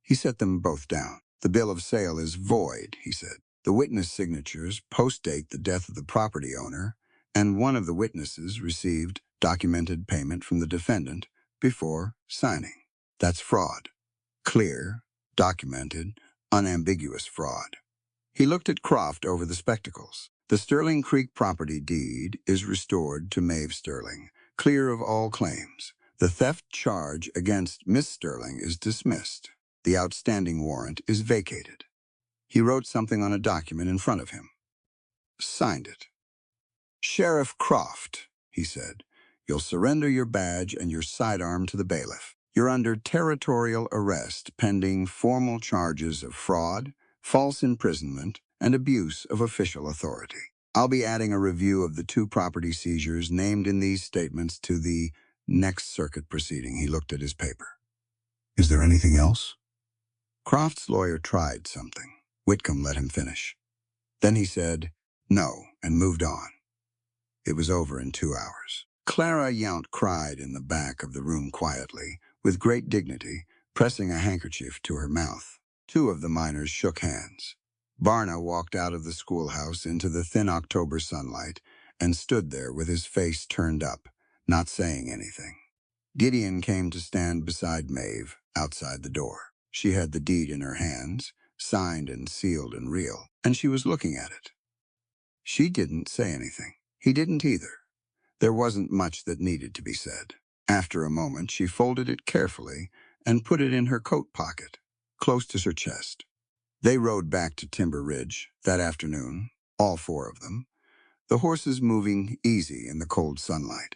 He set them both down. The bill of sale is void, he said. The witness signatures post-date the death of the property owner, and one of the witnesses received documented payment from the defendant before signing. That's fraud. Clear, documented, unambiguous fraud. He looked at Croft over the spectacles. The Sterling Creek property deed is restored to Maeve Sterling, clear of all claims. The theft charge against Miss Sterling is dismissed. The outstanding warrant is vacated. He wrote something on a document in front of him. Signed it. Sheriff Croft, he said, you'll surrender your badge and your sidearm to the bailiff. You're under territorial arrest pending formal charges of fraud, false imprisonment, and abuse of official authority. I'll be adding a review of the 2 property seizures named in these statements to the next circuit proceeding. He looked at his paper. Is there anything else? Croft's lawyer tried something. Whitcomb let him finish. Then he said, no, and moved on. It was over in 2 hours. Clara Yount cried in the back of the room quietly, with great dignity, pressing a handkerchief to her mouth. 2 of the miners shook hands. Barna walked out of the schoolhouse into the thin October sunlight and stood there with his face turned up, not saying anything. Gideon came to stand beside Maeve, outside the door. She had the deed in her hands, signed and sealed and real, and she was looking at it. She didn't say anything. He didn't either. There wasn't much that needed to be said. After a moment, she folded it carefully and put it in her coat pocket, close to her chest. They rode back to Timber Ridge that afternoon, all 4 of them, the horses moving easy in the cold sunlight.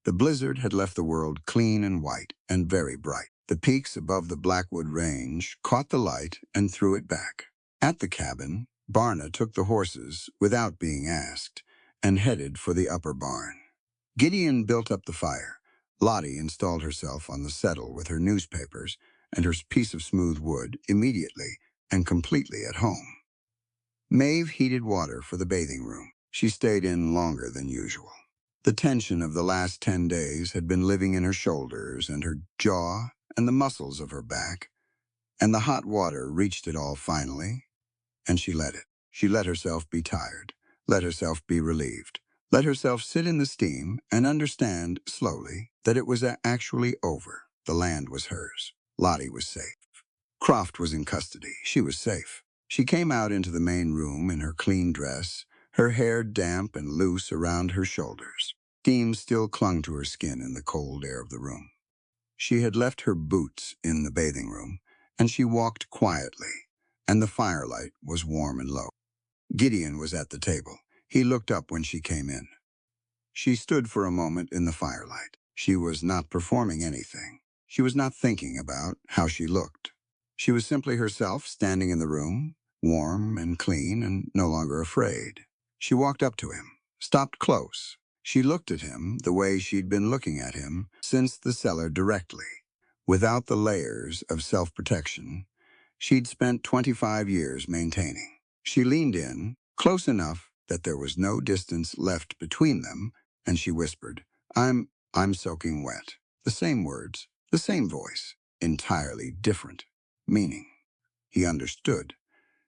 The blizzard had left the world clean and white and very bright. The peaks above the Blackwood Range caught the light and threw it back. At the cabin, Barna took the horses without being asked and headed for the upper barn. Gideon built up the fire. Lottie installed herself on the settle with her newspapers and her piece of smooth wood immediately and completely at home. Maeve heated water for the bathing room. She stayed in longer than usual. The tension of the last 10 days had been living in her shoulders and her jaw and the muscles of her back, and the hot water reached it all finally, and she let it. She let herself be tired, let herself be relieved, let herself sit in the steam and understand slowly that it was actually over. The land was hers. Lottie was safe. Croft was in custody. She was safe. She came out into the main room in her clean dress, her hair damp and loose around her shoulders. Steam still clung to her skin in the cold air of the room. She had left her boots in the bathing room, and she walked quietly, and the firelight was warm and low. Gideon was at the table. He looked up when she came in. She stood for a moment in the firelight. She was not performing anything. She was not thinking about how she looked. She was simply herself standing in the room, warm and clean and no longer afraid. She walked up to him, stopped close. She looked at him the way she'd been looking at him since the cellar directly, without the layers of self-protection she'd spent 25 years maintaining. She leaned in, close enough that there was no distance left between them, and she whispered, I'm soaking wet. The same words, the same voice, entirely different meaning. He understood.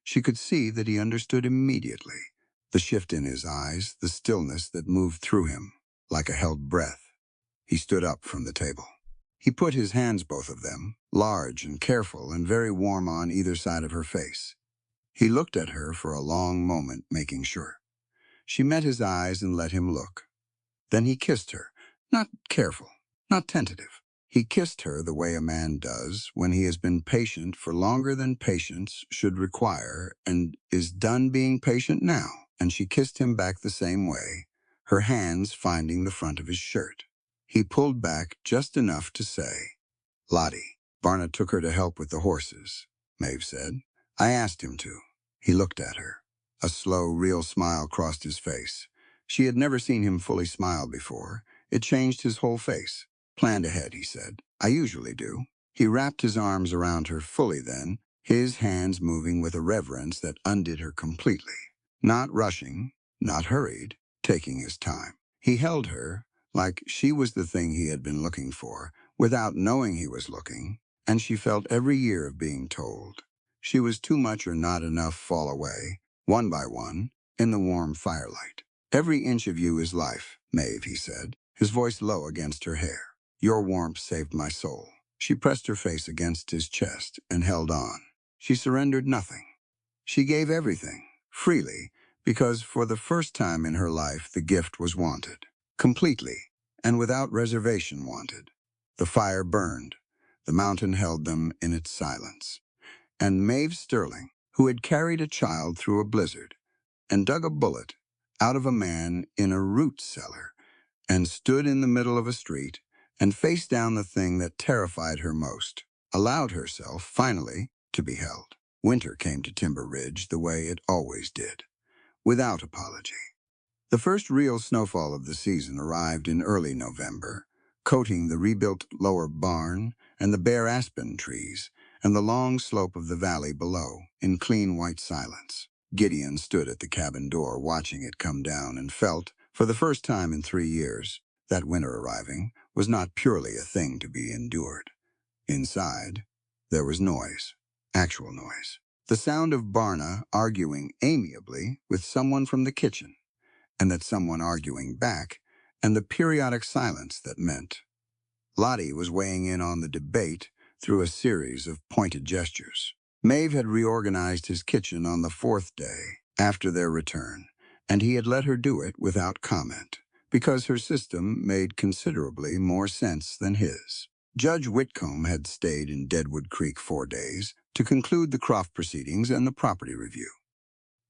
She could see that he understood immediately. The shift in his eyes, the stillness that moved through him, like a held breath. He stood up from the table. He put his hands, both of them, large and careful and very warm on either side of her face. He looked at her for a long moment, making sure. She met his eyes and let him look. Then he kissed her, not careful, not tentative. He kissed her the way a man does when he has been patient for longer than patience should require and is done being patient now. And she kissed him back the same way, her hands finding the front of his shirt. He pulled back just enough to say, Lottie. Barna took her to help with the horses, Maeve said. I asked him to. He looked at her. A slow, real smile crossed his face. She had never seen him fully smile before. It changed his whole face. Planned ahead, he said. I usually do. He wrapped his arms around her fully then, his hands moving with a reverence that undid her completely. Not rushing, not hurried, taking his time. He held her like she was the thing he had been looking for, without knowing he was looking, and she felt every year of being told. She was too much or not enough fall away, one by one, in the warm firelight. Every inch of you is life, Maeve, he said, his voice low against her hair. Your warmth saved my soul. She pressed her face against his chest and held on. She surrendered nothing. She gave everything, freely, because for the first time in her life the gift was wanted. Completely, and without reservation wanted. The fire burned. The mountain held them in its silence. And Maeve Sterling, who had carried a child through a blizzard, and dug a bullet out of a man in a root cellar, and stood in the middle of a street, and faced down the thing that terrified her most, allowed herself, finally, to be held. Winter came to Timber Ridge the way it always did, without apology. The first real snowfall of the season arrived in early November, coating the rebuilt lower barn and the bare aspen trees and the long slope of the valley below in clean white silence. Gideon stood at the cabin door watching it come down and felt, for the first time in 3 years, that winter arriving was not purely a thing to be endured. Inside, there was noise, actual noise. The sound of Barna arguing amiably with someone from the kitchen, and that someone arguing back, and the periodic silence that meant. Lottie was weighing in on the debate through a series of pointed gestures. Maeve had reorganized his kitchen on the 4th day after their return, and he had let her do it without comment, because her system made considerably more sense than his. Judge Whitcomb had stayed in Deadwood Creek 4 days to conclude the Croft proceedings and the property review.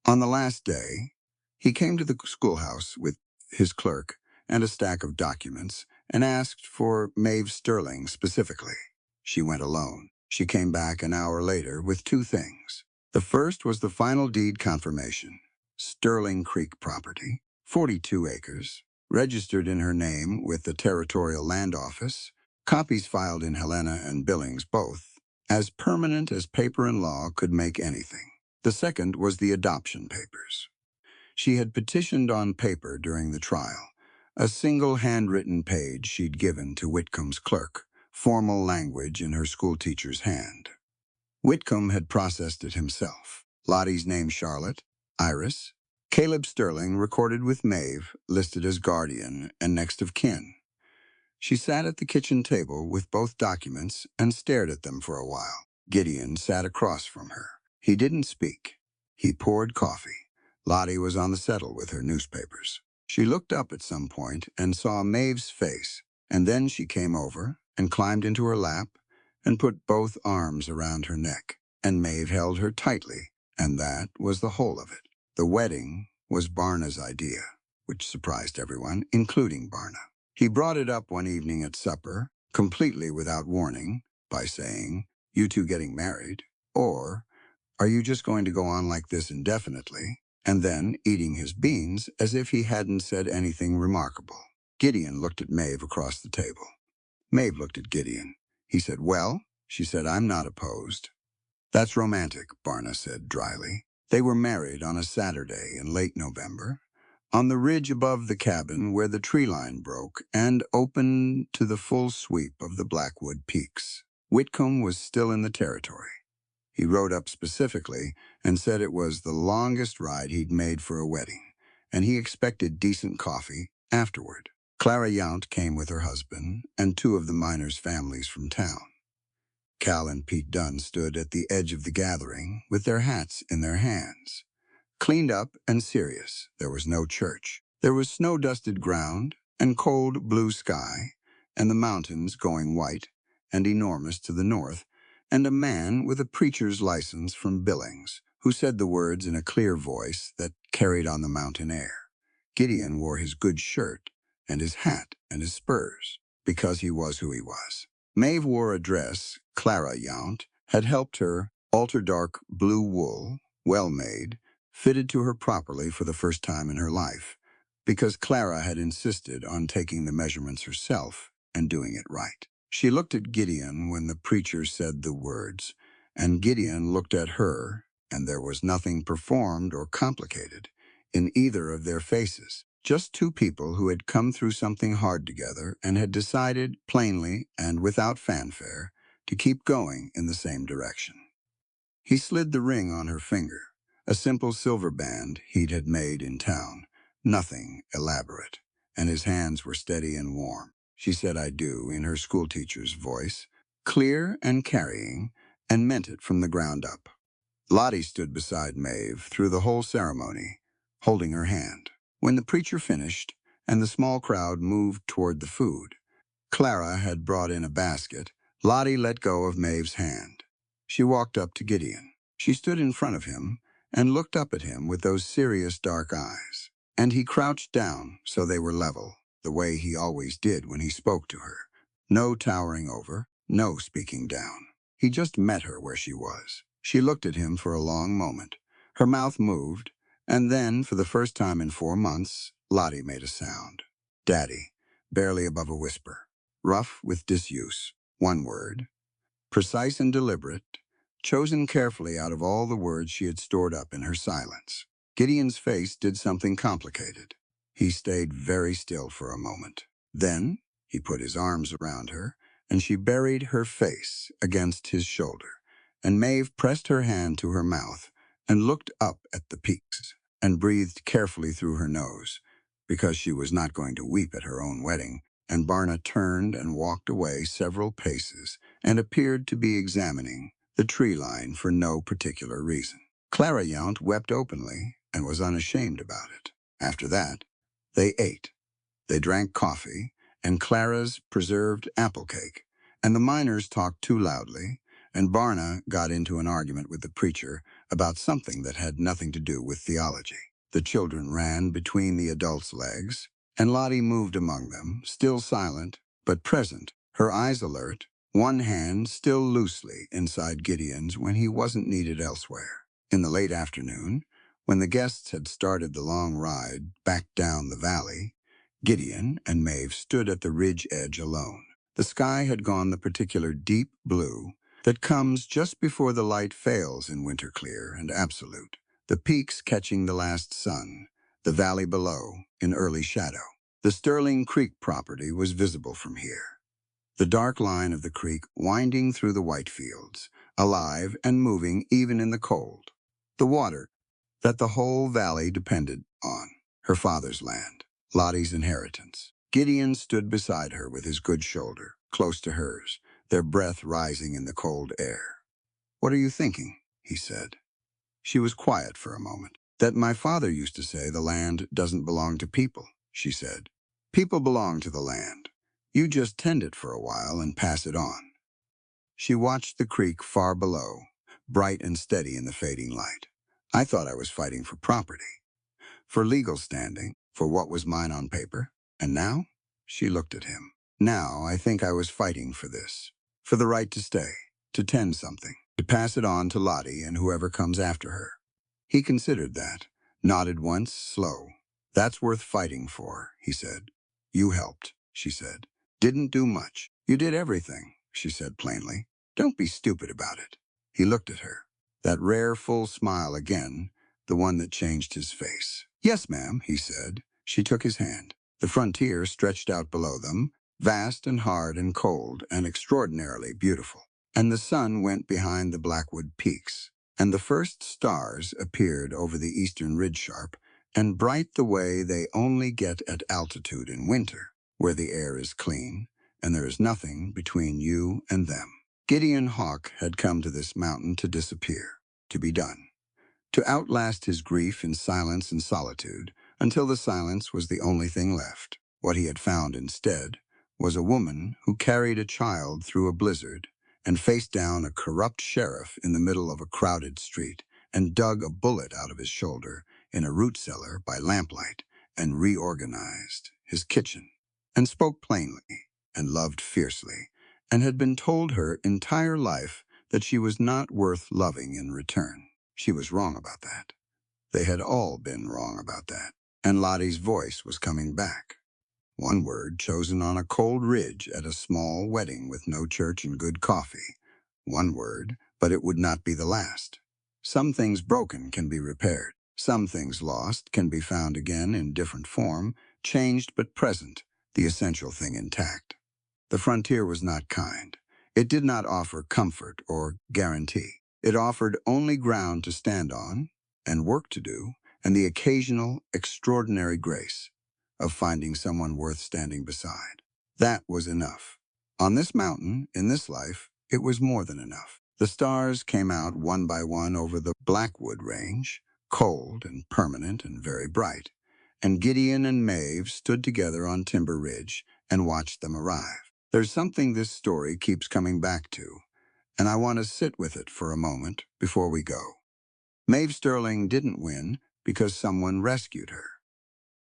On the last day, he came to the schoolhouse with his clerk and a stack of documents and asked for Maeve Sterling specifically. She went alone. She came back an hour later with 2 things. The first was the final deed confirmation. Sterling Creek property, 42 acres, registered in her name with the Territorial Land Office, copies filed in Helena and Billings both, as permanent as paper and law could make anything. The second was the adoption papers. She had petitioned on paper during the trial, a single handwritten page she'd given to Whitcomb's clerk, formal language in her schoolteacher's hand. Whitcomb had processed it himself. Lottie's name Charlotte, Iris, Caleb Sterling recorded with Maeve, listed as guardian and next of kin. She sat at the kitchen table with both documents and stared at them for a while. Gideon sat across from her. He didn't speak. He poured coffee. Lottie was on the settle with her newspapers. She looked up at some point and saw Maeve's face, and then she came over and climbed into her lap and put both arms around her neck, and Maeve held her tightly, and that was the whole of it. The wedding was Barna's idea, which surprised everyone, including Barna. He brought it up one evening at supper, completely without warning, by saying, "You two getting married?" Or, "Are you just going to go on like this indefinitely?" And then eating his beans as if he hadn't said anything remarkable. Gideon looked at Maeve across the table. Maeve looked at Gideon. He said, "Well," she said, "I'm not opposed." "That's romantic," Barna said dryly. They were married on a Saturday in late November, on the ridge above the cabin where the tree line broke and opened to the full sweep of the Blackwood Peaks. Whitcomb was still in the territory. He rode up specifically and said it was the longest ride he'd made for a wedding, and he expected decent coffee afterward. Clara Yount came with her husband and 2 of the miners' families from town. Cal and Pete Dunn stood at the edge of the gathering with their hats in their hands. Cleaned up and serious, there was no church. There was snow-dusted ground and cold blue sky, and the mountains going white and enormous to the north, and a man with a preacher's license from Billings, who said the words in a clear voice that carried on the mountain air. Gideon wore his good shirt and his hat and his spurs, because he was who he was. Maeve wore a dress Clara Yount had helped her alter dark blue wool, well-made, fitted to her properly for the first time in her life, because Clara had insisted on taking the measurements herself and doing it right. She looked at Gideon when the preacher said the words, and Gideon looked at her, and there was nothing performed or complicated in either of their faces. Just 2 people who had come through something hard together and had decided, plainly and without fanfare, to keep going in the same direction. He slid the ring on her finger, a simple silver band he'd had made in town, nothing elaborate, and his hands were steady and warm. She said "I do" in her schoolteacher's voice, clear and carrying, and meant it from the ground up. Lottie stood beside Maeve through the whole ceremony, holding her hand. When the preacher finished and the small crowd moved toward the food, Clara had brought in a basket. Lottie let go of Maeve's hand. She walked up to Gideon. She stood in front of him and looked up at him with those serious dark eyes. And he crouched down so they were level, the way he always did when he spoke to her. No towering over, no speaking down. He just met her where she was. She looked at him for a long moment. Her mouth moved, and then, for the first time in 4 months, Lottie made a sound. Daddy, barely above a whisper. Rough with disuse, one word. Precise and deliberate, chosen carefully out of all the words she had stored up in her silence. Gideon's face did something complicated. He stayed very still for a moment. Then he put his arms around her, and she buried her face against his shoulder. And Maeve pressed her hand to her mouth and looked up at the peaks and breathed carefully through her nose, because she was not going to weep at her own wedding. And Barna turned and walked away several paces and appeared to be examining the tree line for no particular reason. Clara Yount wept openly and was unashamed about it. After that, they ate. They drank coffee and Clara's preserved apple cake, and the miners talked too loudly, and Barna got into an argument with the preacher about something that had nothing to do with theology. The children ran between the adults' legs, and Lottie moved among them, still silent, but present, her eyes alert, one hand still loosely inside Gideon's when he wasn't needed elsewhere. In the late afternoon, when the guests had started the long ride back down the valley, Gideon and Maeve stood at the ridge edge alone. The sky had gone the particular deep blue that comes just before the light fails in winter clear and absolute, the peaks catching the last sun, the valley below in early shadow. The Sterling Creek property was visible from here. The dark line of the creek winding through the white fields, alive and moving even in the cold. The water that the whole valley depended on, her father's land, Lottie's inheritance. Gideon stood beside her with his good shoulder, close to hers, their breath rising in the cold air. "What are you thinking?" he said. She was quiet for a moment. "That my father used to say the land doesn't belong to people," she said. "People belong to the land. You just tend it for a while and pass it on." She watched the creek far below, bright and steady in the fading light. "I thought I was fighting for property, for legal standing, for what was mine on paper. And now?" She looked at him. "Now I think I was fighting for this, for the right to stay, to tend something, to pass it on to Lottie and whoever comes after her." He considered that, nodded once, slow. "That's worth fighting for," he said. "You helped," she said. "Didn't do much. You did everything," she said plainly. "Don't be stupid about it." He looked at her. That rare full smile again, the one that changed his face. "Yes, ma'am," he said. She took his hand. The frontier stretched out below them, vast and hard and cold and extraordinarily beautiful. And the sun went behind the Blackwood peaks, and the first stars appeared over the eastern ridge sharp, and bright the way they only get at altitude in winter, where the air is clean, and there is nothing between you and them. Gideon Hawk had come to this mountain to disappear, to be done, to outlast his grief in silence and solitude, until the silence was the only thing left. What he had found instead was a woman who carried a child through a blizzard and faced down a corrupt sheriff in the middle of a crowded street and dug a bullet out of his shoulder in a root cellar by lamplight and reorganized his kitchen and spoke plainly and loved fiercely and had been told her entire life that she was not worth loving in return. She was wrong about that. They had all been wrong about that. And Lottie's voice was coming back. One word chosen on a cold ridge at a small wedding with no church and good coffee. One word, but it would not be the last. Some things broken can be repaired. Some things lost can be found again in different form, changed but present, the essential thing intact. The frontier was not kind. It did not offer comfort or guarantee. It offered only ground to stand on and work to do, and the occasional extraordinary grace of finding someone worth standing beside. That was enough. On this mountain, in this life, it was more than enough. The stars came out one by one over the Blackwood Range, cold and permanent and very bright, and Gideon and Maeve stood together on Timber Ridge and watched them arrive. There's something this story keeps coming back to, and I want to sit with it for a moment before we go. Maeve Sterling didn't win because someone rescued her.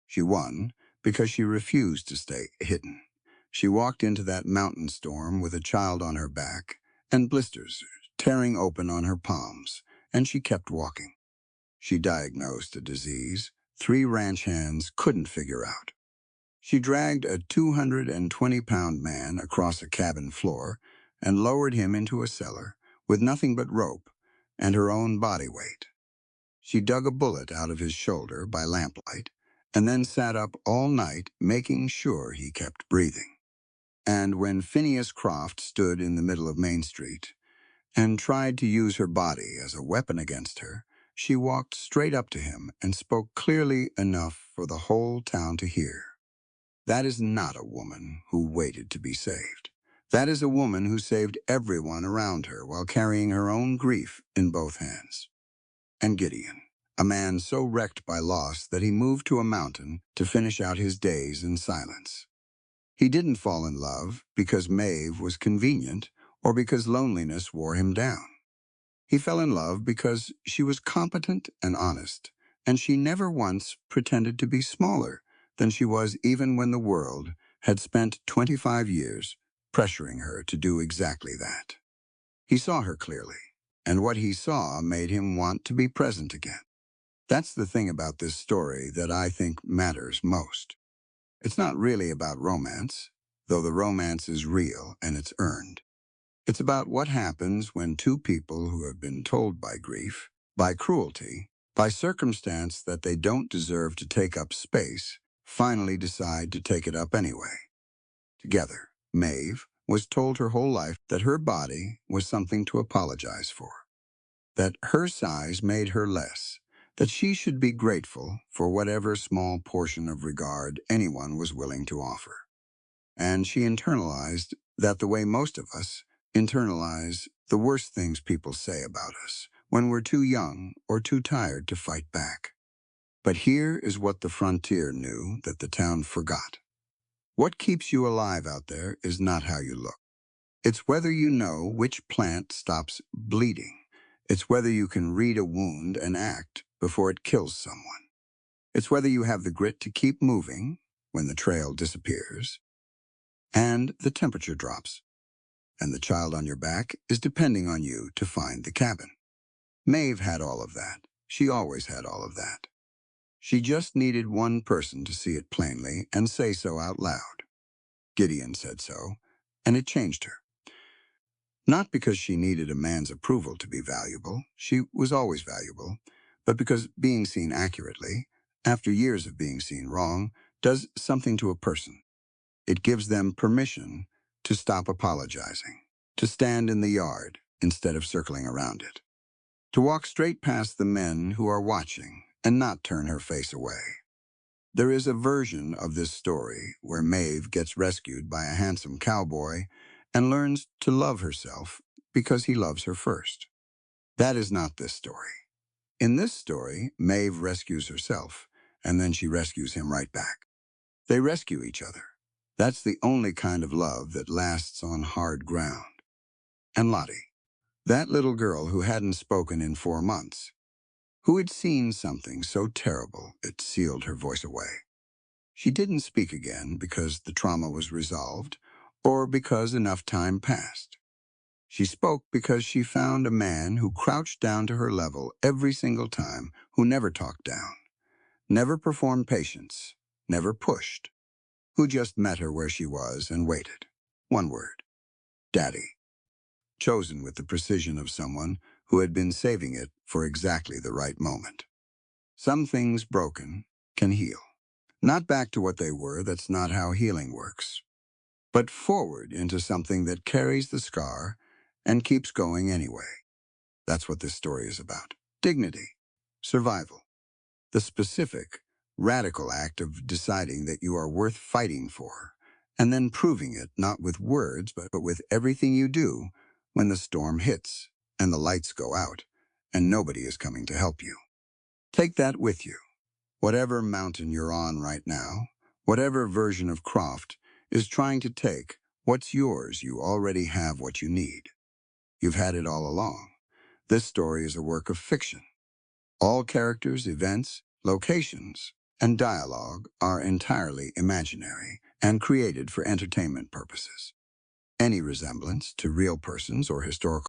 She won because she refused to stay hidden. She walked into that mountain storm with a child on her back and blisters tearing open on her palms, and she kept walking. She diagnosed a disease 3 ranch hands couldn't figure out. She dragged a 220-pound man across a cabin floor and lowered him into a cellar with nothing but rope and her own body weight. She dug a bullet out of his shoulder by lamplight and then sat up all night making sure he kept breathing. And when Phineas Croft stood in the middle of Main Street and tried to use her body as a weapon against her, she walked straight up to him and spoke clearly enough for the whole town to hear. That is not a woman who waited to be saved. That is a woman who saved everyone around her while carrying her own grief in both hands. And Gideon, a man so wrecked by loss that he moved to a mountain to finish out his days in silence. He didn't fall in love because Maeve was convenient or because loneliness wore him down. He fell in love because she was competent and honest, and she never once pretended to be smaller than she was even when the world had spent 25 years pressuring her to do exactly that. He saw her clearly, and what he saw made him want to be present again. That's the thing about this story that I think matters most. It's not really about romance, though the romance is real and it's earned. It's about what happens when two people who have been told by grief, by cruelty, by circumstance that they don't deserve to take up space, finally decide to take it up anyway. Together, Maeve was told her whole life that her body was something to apologize for, that her size made her less, that she should be grateful for whatever small portion of regard anyone was willing to offer. And she internalized that the way most of us internalize the worst things people say about us when we're too young or too tired to fight back. But here is what the frontier knew that the town forgot. What keeps you alive out there is not how you look. It's whether you know which plant stops bleeding. It's whether you can read a wound and act before it kills someone. It's whether you have the grit to keep moving when the trail disappears and the temperature drops, and the child on your back is depending on you to find the cabin. Maeve had all of that. She always had all of that. She just needed one person to see it plainly and say so out loud. Gideon said so, and it changed her. Not because she needed a man's approval to be valuable, she was always valuable, but because being seen accurately, after years of being seen wrong, does something to a person. It gives them permission to stop apologizing, to stand in the yard instead of circling around it, to walk straight past the men who are watching and not turn her face away. There is a version of this story where Maeve gets rescued by a handsome cowboy and learns to love herself because he loves her first. That is not this story. In this story, Maeve rescues herself, and then she rescues him right back. They rescue each other. That's the only kind of love that lasts on hard ground. And Lottie, that little girl who hadn't spoken in 4 months, who had seen something so terrible it sealed her voice away. She didn't speak again because the trauma was resolved or because enough time passed. She spoke because she found a man who crouched down to her level every single time, who never talked down, never performed patience, never pushed, who just met her where she was and waited. One word: Daddy. Chosen with the precision of someone who had been saving it for exactly the right moment. Some things broken can heal. Not back to what they were, that's not how healing works, but forward into something that carries the scar and keeps going anyway. That's what this story is about. Dignity, survival, the specific, radical act of deciding that you are worth fighting for, and then proving it not with words, but with everything you do when the storm hits and the lights go out and nobody is coming to help you. Take that with you. Whatever mountain you're on right now, whatever version of Croft is trying to take what's yours, you already have what you need. You've had it all along. This story is a work of fiction. All characters, events, locations, and dialogue are entirely imaginary and created for entertainment purposes. Any resemblance to real persons or historical